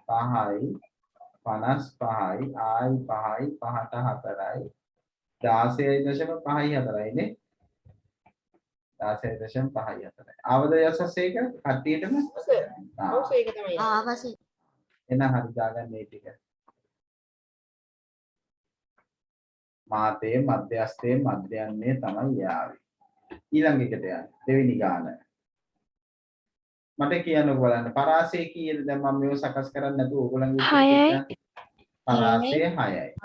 5යි 55යි ආයි 5යි 5ට 4යි 16.54යි නේ 16.54යි ආවද යසස් ඒක කට්ටියටම
ඔව් සර් ඒක තමයි.
ආවසේ
එන හරි දාගන්න මේ ටික මාතේ මධ්‍යස්ථයේ මධ්‍යයන්නේ තමයි යාවේ ඊළඟ එකට යන්න දෙවෙනි ගාන මට කියන්න බලන්න පරාසය කීයද දැන් මම මේව සකස් කරන්නේ නැතුව ඕගොල්ලන්ගේ උත්තර පරාසය 6යි.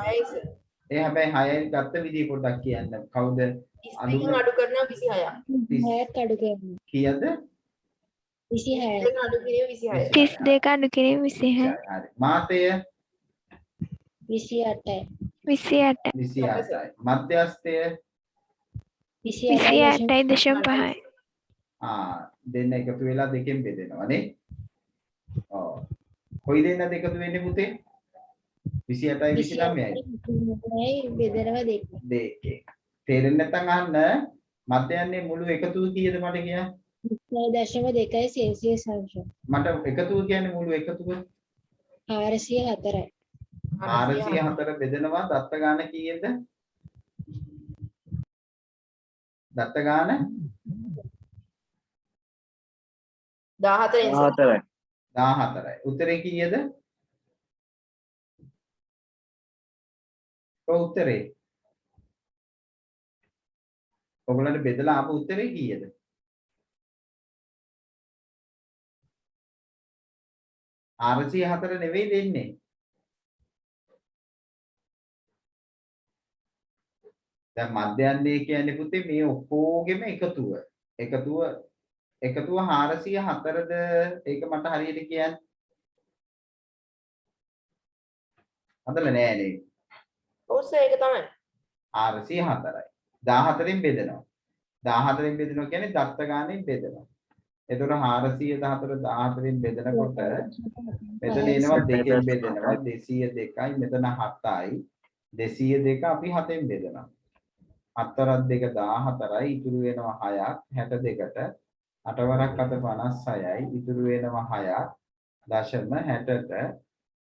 6යි සර්.
ඒ හැබැයි 6යි ගත්ත විදිහ පොඩ්ඩක් කියන්න. කවුද
32 අඩු කරනවා 26ක්.
6ක් අඩු කරනවා.
කීයද?
26.
32 අඩු කිරීම 26යි.
32 අඩු කිරීම 26.
හරි. මාතය
28යි.
28.
28යි. මධ්‍යස්ථය
28.5.
දෙන්න එකතු වෙලා දෙකෙන් බෙදෙනවා නේ. ඔව්. කොයි දෙන්නද එකතු වෙන්නේ පුතේ? 28යි 29යි.
බෙදනවා දෙක.
දෙකේ. තේරෙන්නේ නැත්නම් අහන්න මධ්‍යයන්නේ මුළු එකතුව කීයද මට කියන්න.
0.2යි සෙල්සියස් අංශ.
මට එකතුව කියන්නේ මුළු එකතුව
404යි.
404 බෙදෙනවා දත්ත ගාන කීයද? දත්ත ගාන
14යි සර්.
14යි.
14යි. උත්තරේ කීයද? ඔව් උත්තරේ. ඔයගොල්ලන්ට බෙදලා ආපු උත්තරේ කීයද? ආරසිය 4 නෙවෙයි දෙන්නේ. දැන් මධ්‍යයන්නේ කියන්නේ පුතේ මේ ඔක්කොගෙම එකතුව. එකතුව 404ද ඒක මට හරියට කියන්න. හදලා නෑ නේ.
ඔව් සර් ඒක තමයි.
404යි. 14න් බෙදෙනවා. 14න් බෙදෙනවා කියන්නේ දත්ත ගානෙන් බෙදෙනවා. එතකොට 414 14න් බෙදනකොට මෙතන එනවා දෙකෙන් බෙදෙනවා 202යි මෙතන 7යි 202 අපි 7ෙන් බෙදනවා. 4ක් 2 14යි ඉතුරු වෙනවා 6ක් 62ට 8 වරක් 7 56යි ඉතුරු වෙනවා 6ක් දශම 60ට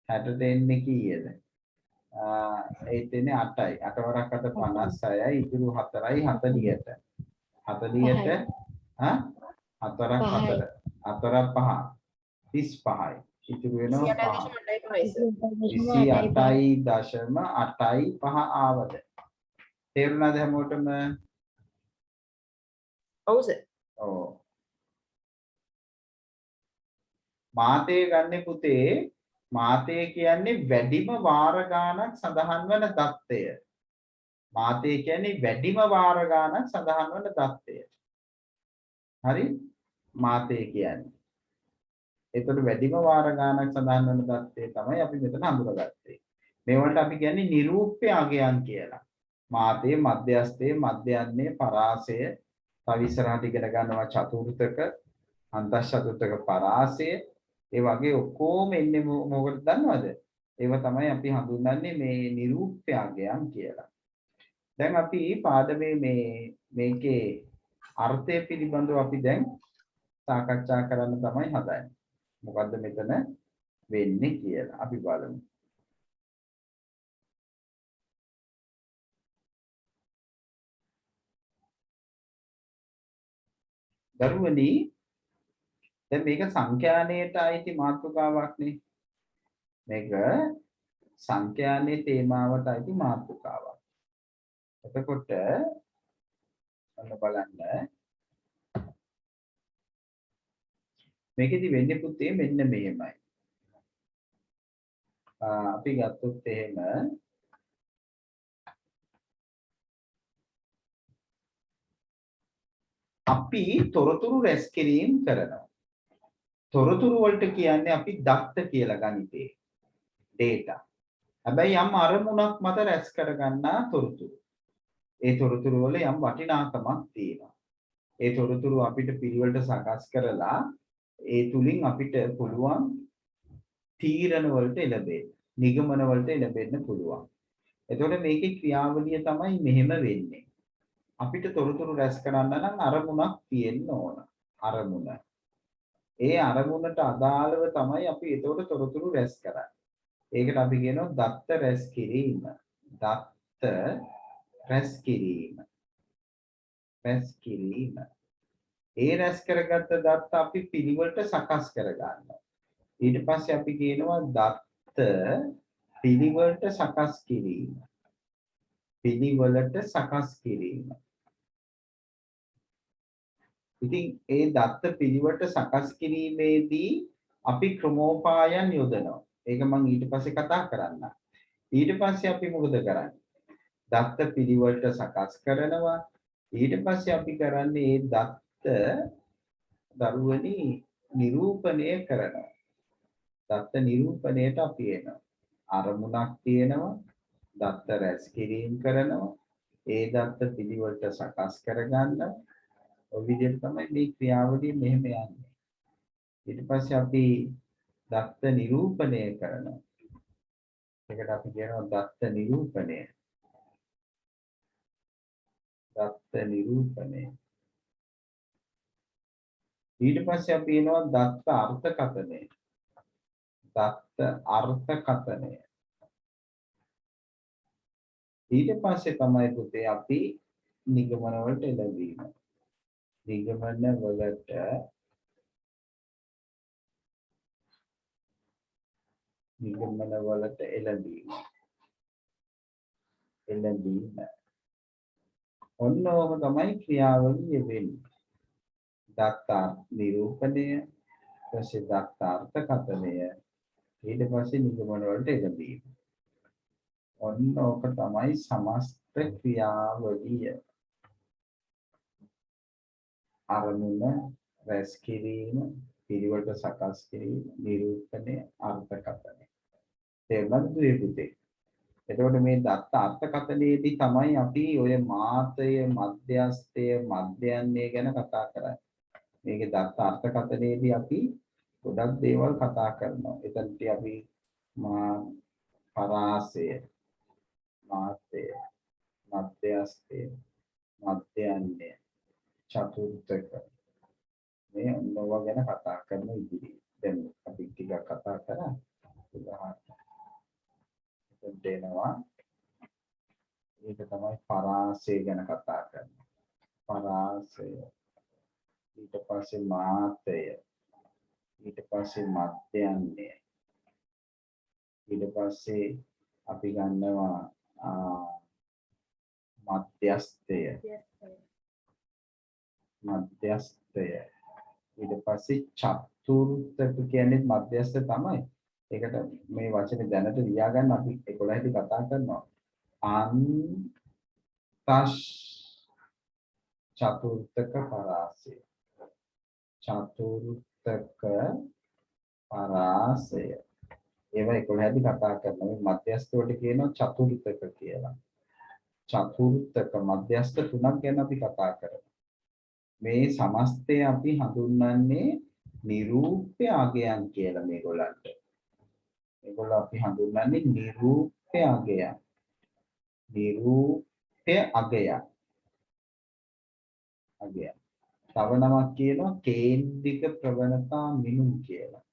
60ට එන්නේ කීයද? ඒත් එන්නේ 8යි 8 වරක් 7 56යි ඉතුරු 4යි 40ට 40ට 4ක් 4 4ක් 5 35යි ඉතුරු වෙනවා 28.8යි 5 ආවද? තේරුණාද හැමෝටම?
ඔව් සර්.
ඔව්. මාතේ ගන්න පුතේ මාතේ කියන්නේ වැඩිම වාර ගානක් සඳහන් වන தත්ත්වය. මාතේ කියන්නේ වැඩිම වාර ගානක් සඳහන් වන தත්ත්වය. හරි? මාතේ කියන්නේ. ඒතකොට වැඩිම වාර ගානක් සඳහන් වන தත්ත්වය තමයි අපි මෙතන හඳුනාගත්තේ. මේවට අපි කියන්නේ නිරූප්‍ය අගයන් කියලා. මාතේ මධ්‍යස්ථයේ මධ්‍යයන්නේ පරාසය තව ඉස්සරහට ඉගෙන ගන්නවා චතුර්ථක අන්තශ්චතුර්ථක පරාසය ඒ වගේ ඔක්කොම එන්නේ මොකටද දන්නවද? ඒව තමයි අපි හඳුන්වන්නේ මේ නිරූප්‍ය අගයන් කියලා. දැන් අපි පාඩමේ මේකේ අර්ථය පිළිබඳව අපි දැන් සාකච්ඡා කරන්න තමයි හදන්නේ. මොකද්ද මෙතන වෙන්නේ කියලා අපි බලමු. දරුවනි දැන් මේක සංඛ්‍යානයට අයිති මාතෘකාවක් නේ. මේක සංඛ්‍යානයේ තේමාවට අයිති මාතෘකාවක්. එතකොට ඔන්න බලන්න මේකෙදි වෙන්නේ පුතේ මෙන්න මෙහෙමයි. අපි ගත්තොත් එහෙම අපි තොරතුරු රැස් කිරීම කරනවා. තොරතුරු වලට කියන්නේ අපි දත්ත කියලා ගනිතේ. data. හැබැයි යම් අරමුණක් මත රැස් කරගන්නා තොරතුරු. ඒ තොරතුරු වල යම් වටිනාකමක් තියෙනවා. ඒ තොරතුරු අපිට පිළිවෙලට සකස් කරලා ඒ තුලින් අපිට පුළුවන් තීරණ වලට එළඹෙන්න, නිගමන වලට එළඹෙන්න පුළුවන්. එතකොට මේකේ ක්‍රියාවලිය තමයි මෙහෙම වෙන්නේ. අපිට තොරතුරු රැස් කරන්න නම් අරමුණක් තියෙන්න ඕන. අරමුණ. ඒ අරමුණට අදාළව තමයි අපි එතකොට තොරතුරු රැස් කරන්නේ. ඒකට අපි කියනවා දත්ත රැස් කිරීම. දත්ත රැස් කිරීම. රැස් කිරීම. ඒ රැස් කරගත්ත දත්ත අපි පිළිවෙලට සකස් කරගන්නවා. ඊට පස්සේ අපි කියනවා දත්ත පිළිවෙලට සකස් කිරීම. පිළිවෙලට සකස් කිරීම. ඉතින් ඒ දත්ත පිළිවෙලට සකස් කිරීමේදී අපි ක්‍රමෝපායන් යොදනවා. ඒක මම ඊට පස්සේ කතා කරන්නම්. ඊට පස්සේ අපි මොකද කරන්නේ? දත්ත පිළිවෙලට සකස් කරනවා. ඊට පස්සේ අපි කරන්නේ ඒ දත්ත දරුවනි නිරූපණය කරනවා. දත්ත නිරූපණයට අපි එනවා. අරමුණක් තියෙනවා. දත්ත රැස් කිරීම කරනවා. ඒ දත්ත පිළිවෙලට සකස් කරගන්නවා. ඔය විදිහට තමයි මේ ක්‍රියාවලිය මෙහෙම යන්නේ. ඊට පස්සේ අපි දත්ත නිරූපණය කරනවා. ඒකට අපි කියනවා දත්ත නිරූපණය. දත්ත නිරූපණය. ඊට පස්සේ අපි එනවා දත්ත අර්ථකථනය. දත්ත අර්ථකථනය. ඊට පස්සේ තමයි පුතේ අපි නිගමන වලට එළඹීම. නිගමන වලට එළඹීම. එළඹීම. ඔන්න ඕක තමයි ක්‍රියාවලිය වෙන්නේ. දත්ත නිරූපණය, ඊපස්සේ දත්ත අර්ථකථනය, ඊට පස්සේ නිගමන වලට එළඹීම. ඔන්න ඕක තමයි සමස්ත ක්‍රියාවලිය. අරමුණ රැස් කිරීම, පිළිවෙලට සකස් කිරීම, නිරූපණය, අර්ථකථනය. තේරුණාද පුතේ? එතකොට මේ දත්ත අර්ථකථනයේදී තමයි අපි ඔය මාතය, මධ්‍යස්ථය, මධ්‍යයන්ය ගැන කතා කරන්නේ. මේකේ දත්ත අර්ථකථනයේදී අපි ගොඩක් දේවල් කතා කරනවා. එතනදී අපි පරාසය, මාතය, මධ්‍යස්ථය, මධ්‍යයන්ය, චතුර්ථක මේ ඔන්නවා ගැන කතා කරන ඉදිරියේ. දැන් අපි ටිකක් කතා කරා. උදාහරණ දෙනවා. ඒක තමයි පරාසය ගැන කතා කරන්නේ. පරාසය. ඊට පස්සේ මාතය. ඊට පස්සේ මධ්‍යයන්ය. ඊට පස්සේ අපි ගන්නවා මධ්‍යස්ථය. මධ්‍යස්ථය. ඊට පස්සේ චතුර්ථක කියන්නේ මධ්‍යස්ථ තමයි. ඒකට මේ වචනේ දැනට ලියා ගන්න අපි 11 දී කතා කරනවා. අන්තස් චතුර්ථක පරාසය. චතුර්ථක පරාසය. ඒවා 11 දී කතා කරනවා. මේ මධ්‍යස්ථ වලට කියනවා චතුර්ථක කියලා. චතුර්ථක මධ්‍යස්ථ තුනක් ගැන අපි කතා කරනවා. මේ සමස්තය අපි හඳුන්වන්නේ නිරූප්‍ය අගයන් කියලා මේගොල්ලන්ට. මේගොල්ලෝ අපි හඳුන්වන්නේ නිරූප්‍ය අගයන්. නිරූප්‍ය අගයන්. අගයන්. තව නමක් කියනවා කේන්ද්‍රික ප්‍රවණතා මිනුම් කියලා.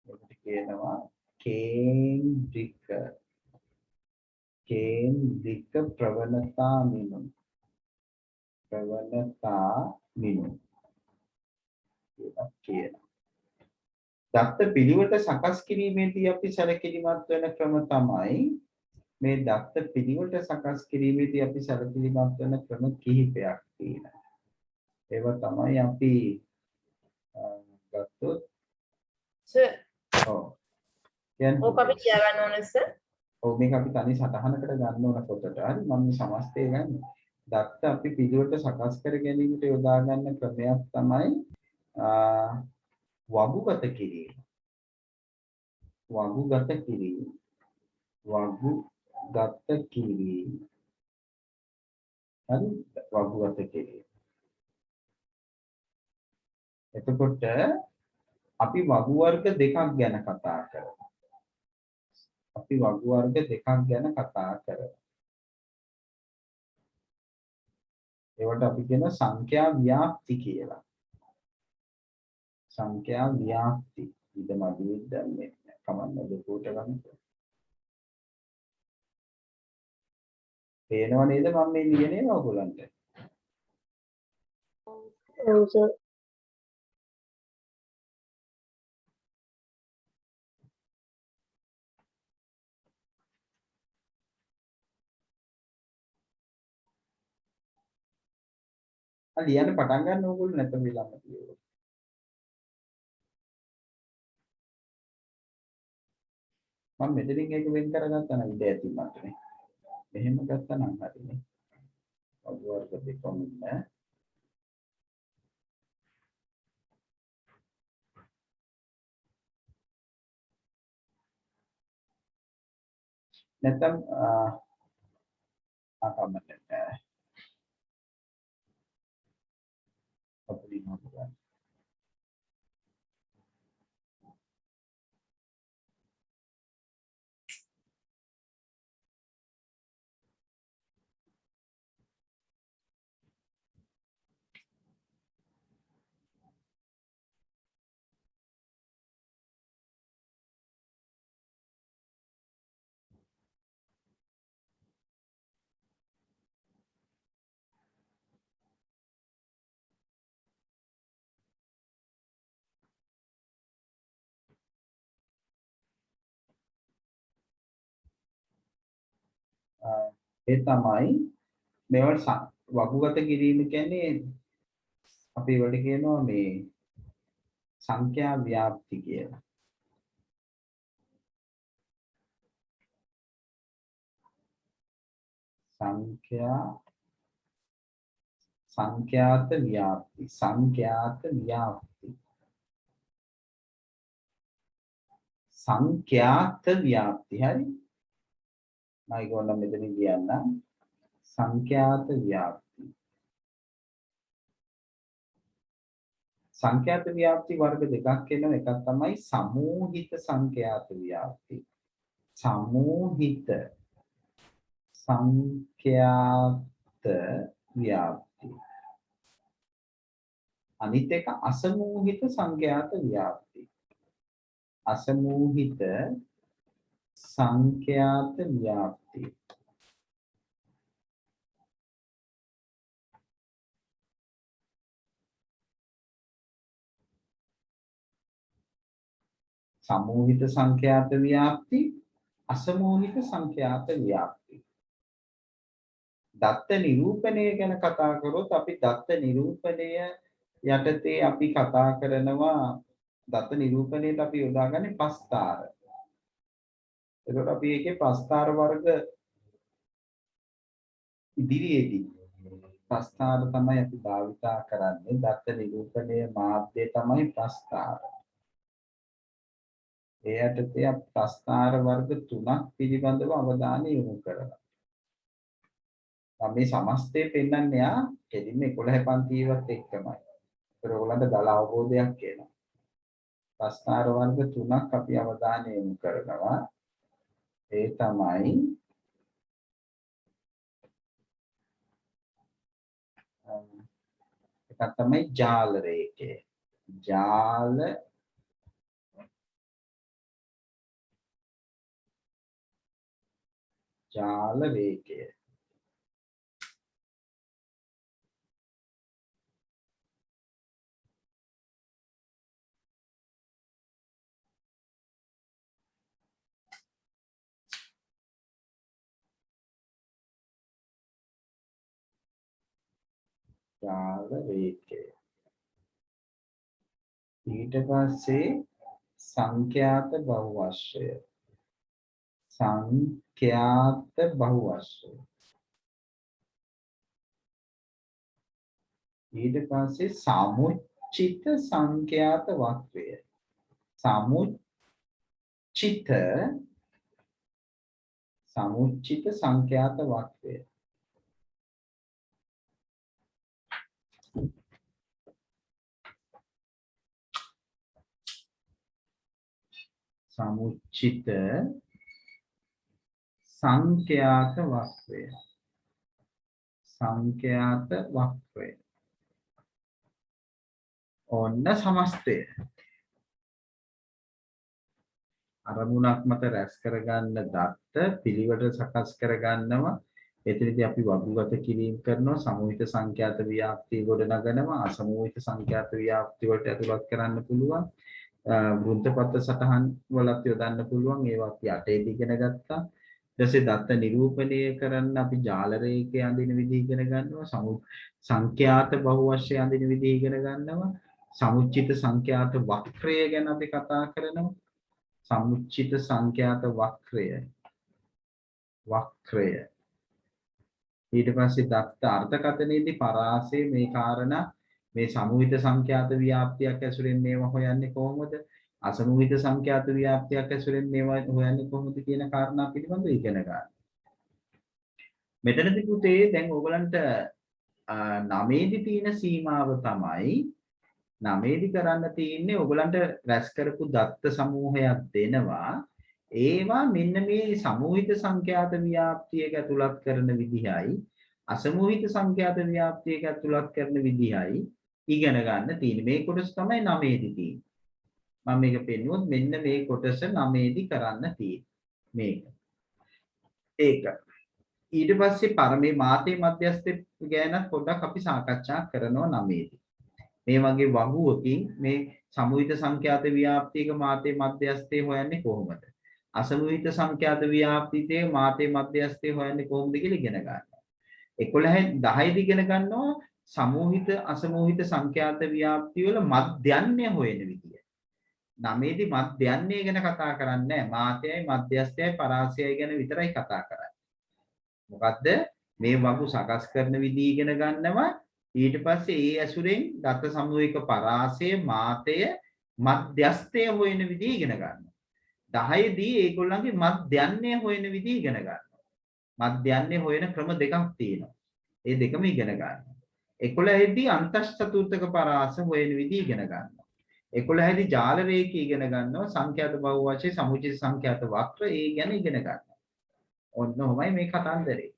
ඒකට කියනවා කේන්ද්‍රික ප්‍රවණතා මිනුම්. ප්‍රවණතා මිනුම් කියලා. දත්ත පිළිවෙලට සකස් කිරීමේදී අපි සැලකිලිමත් වෙන ක්‍රම තමයි මේ දත්ත පිළිවෙලට සකස් කිරීමේදී අපි සැලකිලිමත් වෙන ක්‍රම කිහිපයක් තියෙනවා. ඒවා තමයි අපි ගත්තොත්
Sir,
කියන්නේ
ඕක අපි කියා ගන්න ඕනේ සර්.
ඔව් මේක අපි තනි සටහනකට ගන්න ඕන පොතට. හරි මම මේ සමස්තය ගන්න. දත්ත අපි පිළිවෙලට සකස් කර ගැනීමට යොදා ගන්න ක්‍රමයක් තමයි වගුගත කිරීම. වගුගත කිරීම. වගුගත කිරීම. හරි වගුගත කිරීම. එතකොට අපි වගු වර්ග දෙකක් ගැන කතා කරමු. අපි වගු වර්ග දෙකක් ගැන කතා කරමු. ඒවට අපි කියන සංඛ්‍යා ව්‍යාප්ති කියලා. සංඛ්‍යා ව්‍යාප්ති. ඉදමදී දැන් මේ කමන්න දෙකට ගන්න. පේනව නේද මම මේ ලියන්නේ ඔයගොල්ලන්ට?
ඔව් සර්.
ලියන්න පටන් ගන්න ඕගොල්ලෝ නැත්නම් වෙලාම කියනවා. මම මෙතනින් එක වෙන් කරගත්තා නම් ඉඳ ඇති මට නේ. මෙහෙම ගත්තා නම් හරිනේ. වගු වර්ග දෙකම ඉන්න. නැත්නම් ආකමට අපිට නෝදා ඒ තමයි මේවට වගුගත කිරීම කියන්නේ අපි ඒවට කියනවා මේ සංඛ්‍යා ව්‍යාප්ති කියලා. සංඛ්‍යාත ව්‍යාප්ති. සංඛ්‍යාත ව්‍යාප්ති. සංඛ්‍යාත ව්‍යාප්ති හරි. මම ඒගොල්ලන් මෙතන කියන්නම් සංඛ්‍යාත ව්‍යාප්ති. සංඛ්‍යාත ව්‍යාප්ති වර්ග දෙකක් එනවා. එකක් තමයි සමූහිත සංඛ්‍යාත ව්‍යාප්ති. සමූහිත සංඛ්‍යාත ව්‍යාප්ති. අනිත් එක අසමූහිත සංඛ්‍යාත ව්‍යාප්ති. අසමූහිත සංඛ්‍යාත ව්‍යාප්ති. සමූහිත සංඛ්‍යාත ව්‍යාප්ති අසමූහිත සංඛ්‍යාත ව්‍යාප්ති. දත්ත නිරූපණය ගැන කතා කරොත් අපි දත්ත නිරූපණය යටතේ අපි කතා කරනවා දත්ත නිරූපණයට අපි යොදාගන්නේ ප්‍රස්ථාර. එතකොට අපි ඒකේ ප්‍රස්ථාර වර්ග ඉදිරියේදී ප්‍රස්ථාර තමයි අපි භාවිතා කරන්නේ. දත්ත නිරූපණයේ මාධ්‍යය තමයි ප්‍රස්ථාර. ඒ යටතේ අපි ප්‍රස්ථාර වර්ග 3ක් පිළිබඳව අවධානය යොමු කරනවා. මේ සමස්තය පෙන්වන්නේ කෙලින්ම 11 පන්තියවත් එක්කමයි. ඒක ඔයගොල්ලන්ට දල අවබෝධයක් එනවා. ප්‍රස්ථාර වර්ග 3ක් අපි අවධානය යොමු කරනවා. ඒ තමයි එකක් තමයි ජාල රේඛය. ජාල රේඛය. ජාල රේඛය. ඊට පස්සේ සංඛ්‍යාත බහුවර්ෂය. සංඛ්‍යාත බහුවර්ෂය. ඊට පස්සේ සමුච්චිත සංඛ්‍යාත වක්‍රය. සමුච්චිත සංඛ්‍යාත වක්‍රය. සමුච්චිත සංඛ්‍යාත වක්‍රය. සංඛ්‍යාත වක්‍රය. ඔන්න සමස්තය. අරමුණක් මත රැස් කරගන්න දත්ත පිළිවෙලට සකස් කරගන්නවා. එතනදී අපි වගුගත කිරීම කරනවා. සමූහිත සංඛ්‍යාත ව්‍යාප්තිය ගොඩනගනවා. අසමූහිත සංඛ්‍යාත ව්‍යාප්ති වලට ඇතුළත් කරන්න පුළුවන්. වෘත්තපත්ත සටහන් වලත් යොදන්න පුළුවන්. ඒවා අපි 8 ඉගෙන ගත්තා. ඊටසේ දත්ත නිරූපණය කරන්න අපි ජාල රේඛය අඳින විදිහ ඉගෙන ගන්නවා. සංඛ්‍යාත බහුවර්ෂය අඳින විදිහ ඉගෙන ගන්නවා. සමුච්චිත සංඛ්‍යාත වක්‍රය ගැන අපි කතා කරනවා. සමුච්චිත සංඛ්‍යාත වක්‍රය. ඊට පස්සේ දත්ත අර්ථකථනයේදී පරාසය මේ කාරණා මේ සමූහිත සංඛ්‍යාත ව්‍යාප්තියක් ඇසුරෙන් මේවා හොයන්නේ කොහොමද? අසමූහිත සංඛ්‍යාත ව්‍යාප්තියක් ඇසුරෙන් මේවා හොයන්නේ කොහොමද කියන කාරණා පිළිබඳව ඉගෙන ගන්න. මෙතනදී පුතේ දැන් ඔයගලන්ට 9 තියෙන සීමාව තමයි 9 කරන්න තියෙන්නේ ඔයගලන්ට රැස් කරපු දත්ත සමූහයක් දෙනවා. ඒවා මෙන්න මේ සමූහිත සංඛ්‍යාත ව්‍යාප්තියක ඇතුළත් කරන විදිහයි අසමූහිත සංඛ්‍යාත ව්‍යාප්තියක ඇතුළත් කරන විදිහයි ඉගෙන ගන්න තියෙන්නේ. මේ කොටස තමයි 9 තියෙන්නේ. මම මේක පෙන්නුවොත් මෙන්න මේ කොටස 9 කරන්න තියෙන්නේ. මේක. ඒක. ඊට පස්සේ මේ මාතේ මධ්‍යස්ථ ගැන පොඩ්ඩක් අපි සාකච්ඡා කරනවා 9. මේ වගේ වගුවකින් මේ සමූහිත සංඛ්‍යාත ව්‍යාප්තියක මාතේ මධ්‍යස්ථය හොයන්නේ කොහොමද? අසමූහිත සංඛ්‍යාත ව්‍යාප්තියේ මාතේ මධ්‍යස්ථය හොයන්නේ කොහොමද කියලා ඉගෙන ගන්නවා. 11 10 ඉගෙන ගන්නවා සමූහිත අසමූහිත සංඛ්‍යාත ව්‍යාප්ති වල මධ්‍යන්නේ හොයන විදිය. 9 මධ්‍යන්නේ ගැන කතා කරන්නේ නැහැ. මාතයයි මධ්‍යස්ථයයි පරාසයයි ගැන විතරයි කතා කරන්නේ. මොකද්ද? මේ වගු සකස් කරන විදිය ඉගෙන ගන්නවා. ඊට පස්සේ ඒ ඇසුරෙන් දත්ත සමූහික පරාසය මාතය මධ්‍යස්ථය හොයන විදිය ඉගෙන ගන්නවා. 10 දී ඒගොල්ලන්ගේ මධ්‍යන්නේ හොයන විදිය ඉගෙන ගන්නවා. මධ්‍යන්නේ හොයන ක්‍රම දෙකක් තියෙනවා. ඒ දෙකම ඉගෙන ගන්නවා. 11 දී අන්තශ්චතුර්ථක පරාස හොයන විදිය ඉගෙන ගන්නවා. 11 දී ජාල රේඛය ඉගෙන ගන්නවා. සංඛ්‍යාත බහුවචේ සමුචිත සංඛ්‍යාත වක්‍ර ඒ ගැන ඉගෙන ගන්නවා. ඔන්න ඔහොමයි මේ කතන්දරේ.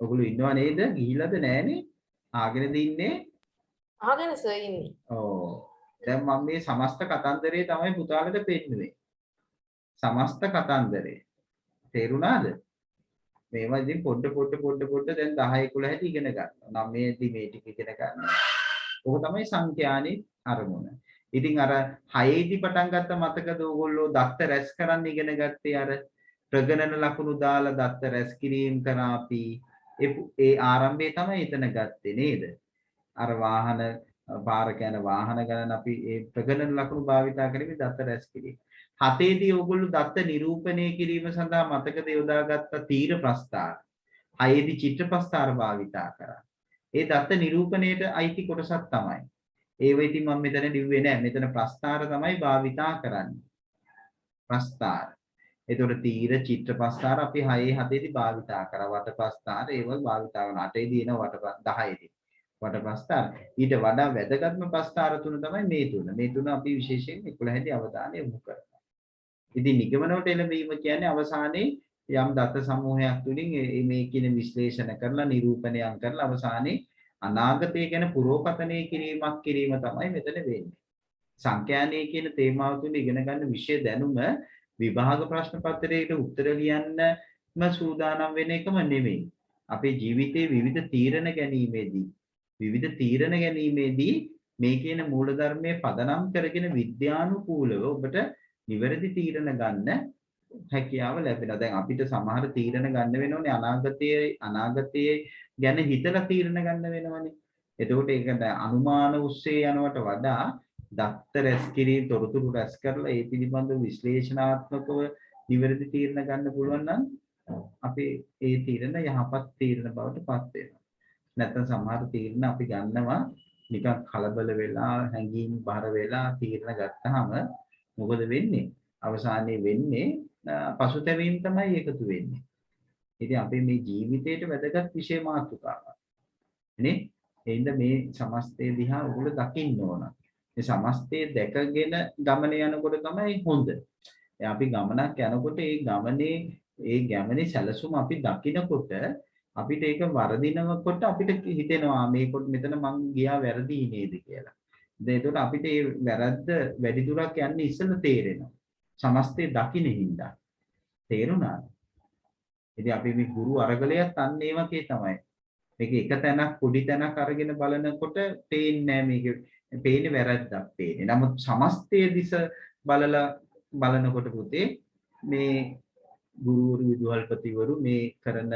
ඔගොල්ලෝ ඉන්නව නේද? ගිහිලාද නැහනේ? ආගෙනද ඉන්නේ?
අහගෙන සර් ඉන්නේ.
ඔව්. දැන් මම මේ සමස්ත කතන්දරේ තමයි පුතාලට පෙන්නුවේ. සමස්ත කතන්දරේ. තේරුණාද? මේවා ඉතින් පොඩ දැන් 10 11 ඉගෙන ගන්නවා. 9 දී මේ ටික ඉගෙන ගන්නවා. ඔක තමයි සංඛ්‍යානේ අරමුණ. ඉතින් අර 6 දී පටන් ගත්ත මතකද ඕගොල්ලෝ දත්ත රැස් කරන්න ඉගෙන ගත්තේ අර ප්‍රගණන ලකුණු දාලා දත්ත රැස් කිරීම කරා අපි ඒ ආරම්භය තමයි එතන ගත්තේ නේද? අර වාහන පාරක යන වාහන ගණන අපි ඒ ප්‍රගණන ලකුණු භාවිතා කරමින් දත්ත රැස් කිරීම. 7 දී ඕගොල්ලෝ දත්ත නිරූපණය කිරීම සඳහා මතකද යොදාගත්ත තීර ප්‍රස්ථාර. 6 දී චිත්‍ර ප්‍රස්ථාර භාවිතා කරා. ඒ දත්ත නිරූපණයට අයිති කොටසක් තමයි. ඒ වෙයි ඉතින් මම මෙතන ලිව්වේ නෑ. මෙතන ප්‍රස්ථාර තමයි භාවිතා කරන්නේ. ප්‍රස්ථාර. එතකොට තීර චිත්‍ර ප්‍රස්ථාර අපි 6 7 දී භාවිතා කරා. වට ප්‍රස්ථාර ඒව භාවිතා කරනවා. 8 දී එන වට 10 දී. වට ප්‍රස්ථාර. ඊට වඩා වැදගත්ම ප්‍රස්ථාර තුන තමයි මේ තුන. මේ තුන අපි විශේෂයෙන් 11 දී අවධානය යොමු කරනවා. ඉතින් නිගමනවලට එළඹීම කියන්නේ අවසානයේ යම් දත්ත සමූහයක් තුලින් මේ කියන විශ්ලේෂණ කරලා නිරූපණයන් කරලා අවසානයේ අනාගතය ගැන පුරෝපතනය කිරීමක් කිරීම තමයි මෙතන වෙන්නේ. සංඛ්‍යානයේ කියන තේමාව තුල ඉගෙන ගන්න විෂය දැනුම විභාග ප්‍රශ්න පත්‍රයකට උත්තර ලියන්නම සූදානම් වෙන එකම නෙමෙයි. අපේ ජීවිතයේ විවිධ තීරණ ගැනීමේදී මේ කියන මූලධර්මයේ පදනම් කරගෙන විද්‍යානුකූලව ඔබට නිවැරදි තීරණ ගන්න හැකියාව ලැබෙනවා. දැන් අපිට සමහර තීරණ ගන්න වෙනෝනේ අනාගතයේ ගැන හිතලා තීරණ ගන්න වෙනවනේ. එතකොට ඒක අනුමාන උස්සේ යනවට වඩා දත්ත රැස් කිරීම තොරතුරු රැස් කරලා ඒ පිළිබඳව විශ්ලේෂණාත්මකව නිවැරදි තීරණ ගන්න පුළුවන් නම් අපි ඒ තීරණ යහපත් තීරණ බවට පත් වෙනවා. නැත්නම් සමහර තීරණ අපි ගන්නවා නිකන් කලබල වෙලා හැංගීම් බර වෙලා තීරණ ගත්තාම මොකද වෙන්නේ? අවසානයේ වෙන්නේ පසුතැවීම තමයි එකතු වෙන්නේ. ඉතින් අපි මේ ජීවිතේට වැදගත් විෂය මාතෘකාවක්. නේ? එහෙනම් මේ සමස්තය දිහා උගල දකින්න ඕන. මේ සමස්තය දැකගෙන ගමන යනකොට තමයි හොඳ. අපි ගමනක් යනකොට ඒ ගමනේ සැලසුම අපි දකිනකොට අපිට ඒක වරදිනකොට අපිට හිතෙනවා මේකට මෙතන මං ගියා වැරදි නේද කියලා. දැන් ඒකට අපිට ඒ වැරද්ද වැඩි දුරක් යන්නේ ඉස්සෙල්ලා තේරෙනවා. සමස්තය දකින්න හින්දා. තේරුණාද? ඉතින් අපි මේ ගුරු අරගලයක් අන්න ඒ වගේ තමයි. මේක එක තැනක් පොඩි තැනක් අරගෙන බලනකොට පේන්නේ නැහැ මේක පේන්නේ වැරද්දක් පේන්නේ. නමුත් සමස්තයේ දිස බලනකොට පුතේ මේ ගුරුවරු විදුහල්පතිවරු මේ කරන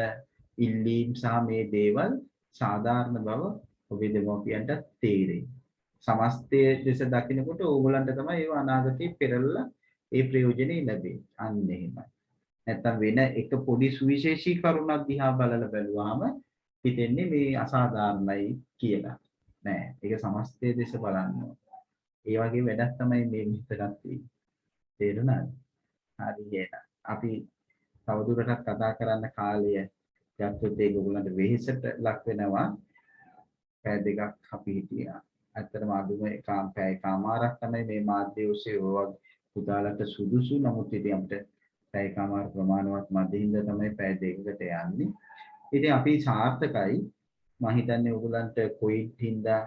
ඉල්ලීම් සහ මේ දේවල් සාධාරණ බව ඔබේ දෙමව්පියන්ට තේරෙයි. සමස්තයේ දිස දකිනකොට ඕගොල්ලන්ට තමයි ඒව අනාගතේ පෙරලලා ඒ ප්‍රයෝජනෙ ලැබෙන්නේ. අන්න එහෙමයි. නැත්තම් වෙන එක පොඩි සුවිශේෂී කරුණක් දිහා බලලා බැලුවාම හිතෙන්නේ මේ අසාධාරණයි කියලා. නෑ. ඒක සමස්තයේ දෙස බලන්න ඕන. ඒ වගේ වැඩක් තමයි මේ මෙතනක් තියෙන්නේ. තේරුණාද? හරි එහෙනම් අපි තවදුරටත් කතා කරන්න කාලය ගත්තොත් ඒක ඔයගොල්ලන්ට වෙහෙසට ලක් වෙනවා. පැය දෙකක් අපි හිටියා. ඇත්තටම අදුම පැය කමාරක් තමයි මේ මාධ්‍ය ඔස්සේ ඔය පුතාලට සුදුසු. නමුත් ඉතින් අපිට පැය කමාර ප්‍රමාණවත් මැදින්ද තමයි පැය දෙකකට යන්නේ. ඉතින් අපි සාර්ථකයි. මම හිතන්නේ ඔයගොල්ලන්ට කොයිත් හින්දා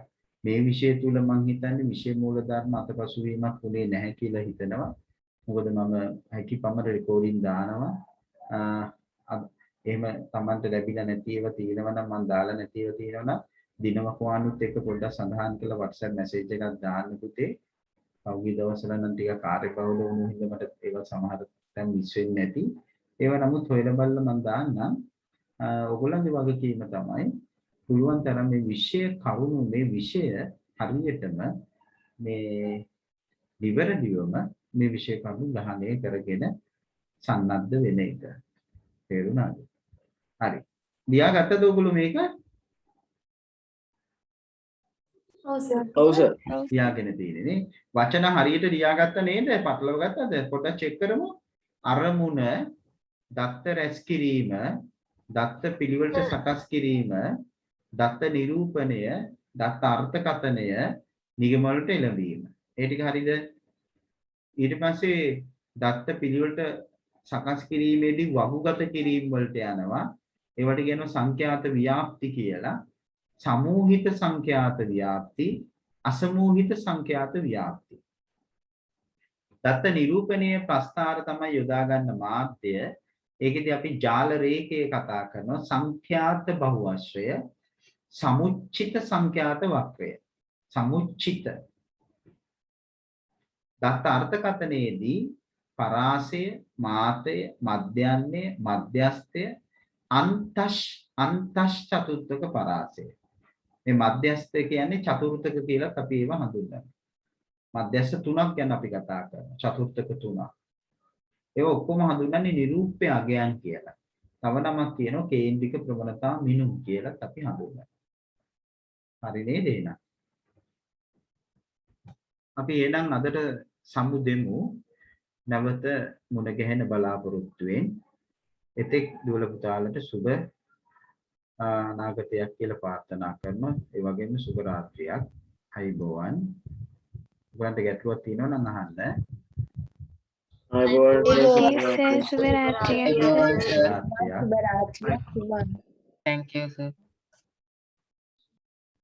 මේ විෂය තුල මම හිතන්නේ විෂය මූලධර්ම අතපසු වීමක් උනේ නැහැ කියලා හිතනවා. මොකද මම හැකි පමණ රෙකෝඩින් දානවා. එහෙම Tamanට ලැබිලා නැති ඒවා තියෙනවා නම් මම දාලා නැති ඒවා තියෙනවා නම් දිනවක වානුත් එක්ක පොඩ්ඩක් සඳහන් කරලා WhatsApp message එකක් දාන්න පුතේ. පහුගිය දවස්වල නම් ටික කාර්යබහුල වුණු හින්දා මට ඒවා සමහර තැන් මිස් වෙන්නේ නැති. ඒවා නමුත් හොයලා බලලා මම දාන්නම්. ඔයගොල්ලන්ගේ වගකීම තමයි පුළුවන් තරම් මේ විෂය කරුණු මේ විෂය හරියටම මේ විවරදිවම මේ විෂය කරුණු ග්‍රහණය කරගෙන සන්නද්ධ වෙන එක. තේරුණාද? හරි. ලියාගත්තද ඔයගොල්ලෝ මේක?
ඔව් සර්.
ලියාගෙන තියෙන්නේ නේ. වචන හරියට ලියාගත්ත නේද? පටලව ගත්තද? පොඩ්ඩක් චෙක් කරමු. අරමුණ, දත්ත රැස් කිරීම, දත්ත පිළිවෙලට සකස් කිරීම, දත්ත නිරූපණය, දත්ත අර්ථකථනය, නිගමන වලට එළඹීම. ඒ ටික හරියද? ඊට පස්සේ දත්ත පිළිවෙලට සකස් කිරීමේදී වගුගත කිරීම වලට යනවා. ඒවට කියනවා සංඛ්‍යාත ව්‍යාප්ති කියලා. සමූහිත සංඛ්‍යාත ව්‍යාප්ති, අසමූහිත සංඛ්‍යාත ව්‍යාප්ති. දත්ත නිරූපණයේ ප්‍රස්තාර තමයි යොදා ගන්න මාධ්‍ය. ඒකෙදි අපි ජාල රේඛය කතා කරනවා සංඛ්‍යාත බහුවශ්‍රය, සමුච්චිත සංඛ්‍යාත වක්‍රය. සමුච්චිත. දත්ත අර්ථකථනයේදී පරාසය, මාතය, මධ්‍යන්නේ, මධ්‍යස්ථය, අන්තස් චතුර්ථක පරාසය. මේ මධ්‍යස්ථය කියන්නේ චතුර්ථක කියලා අපි ඒවා හඳුන්වනවා. මධ්‍යස්ථ තුනක් ගැන අපි කතා කරනවා. චතුර්ථක තුනක්. ඒව ඔක්කොම හඳුන්වන්නේ නිරූප්‍ය අගයන් කියලා. තව නමක් කියනවා කේන්ද්‍රික ප්‍රවණතා මිනුම් කියලා අපි හඳුන්වනවා. හරි නේද එහෙනම්? අපි එහෙනම් අදට සමු දෙමු. නැවත මුණ ගැහෙන බලාපොරොත්තුවෙන් එතෙක් දුවල පුතාලට සුබ අනාගතයක් කියලා ප්‍රාර්ථනා කරනවා. ඒ වගේම සුබ රාත්‍රියක්. අයිබෝවන්. ඔයගලන්ට ගැටලුවක් තියෙනවා නම් අහන්න.
සුබ රාත්‍රියක්.
අයිබෝවන්.
Thank you, sir.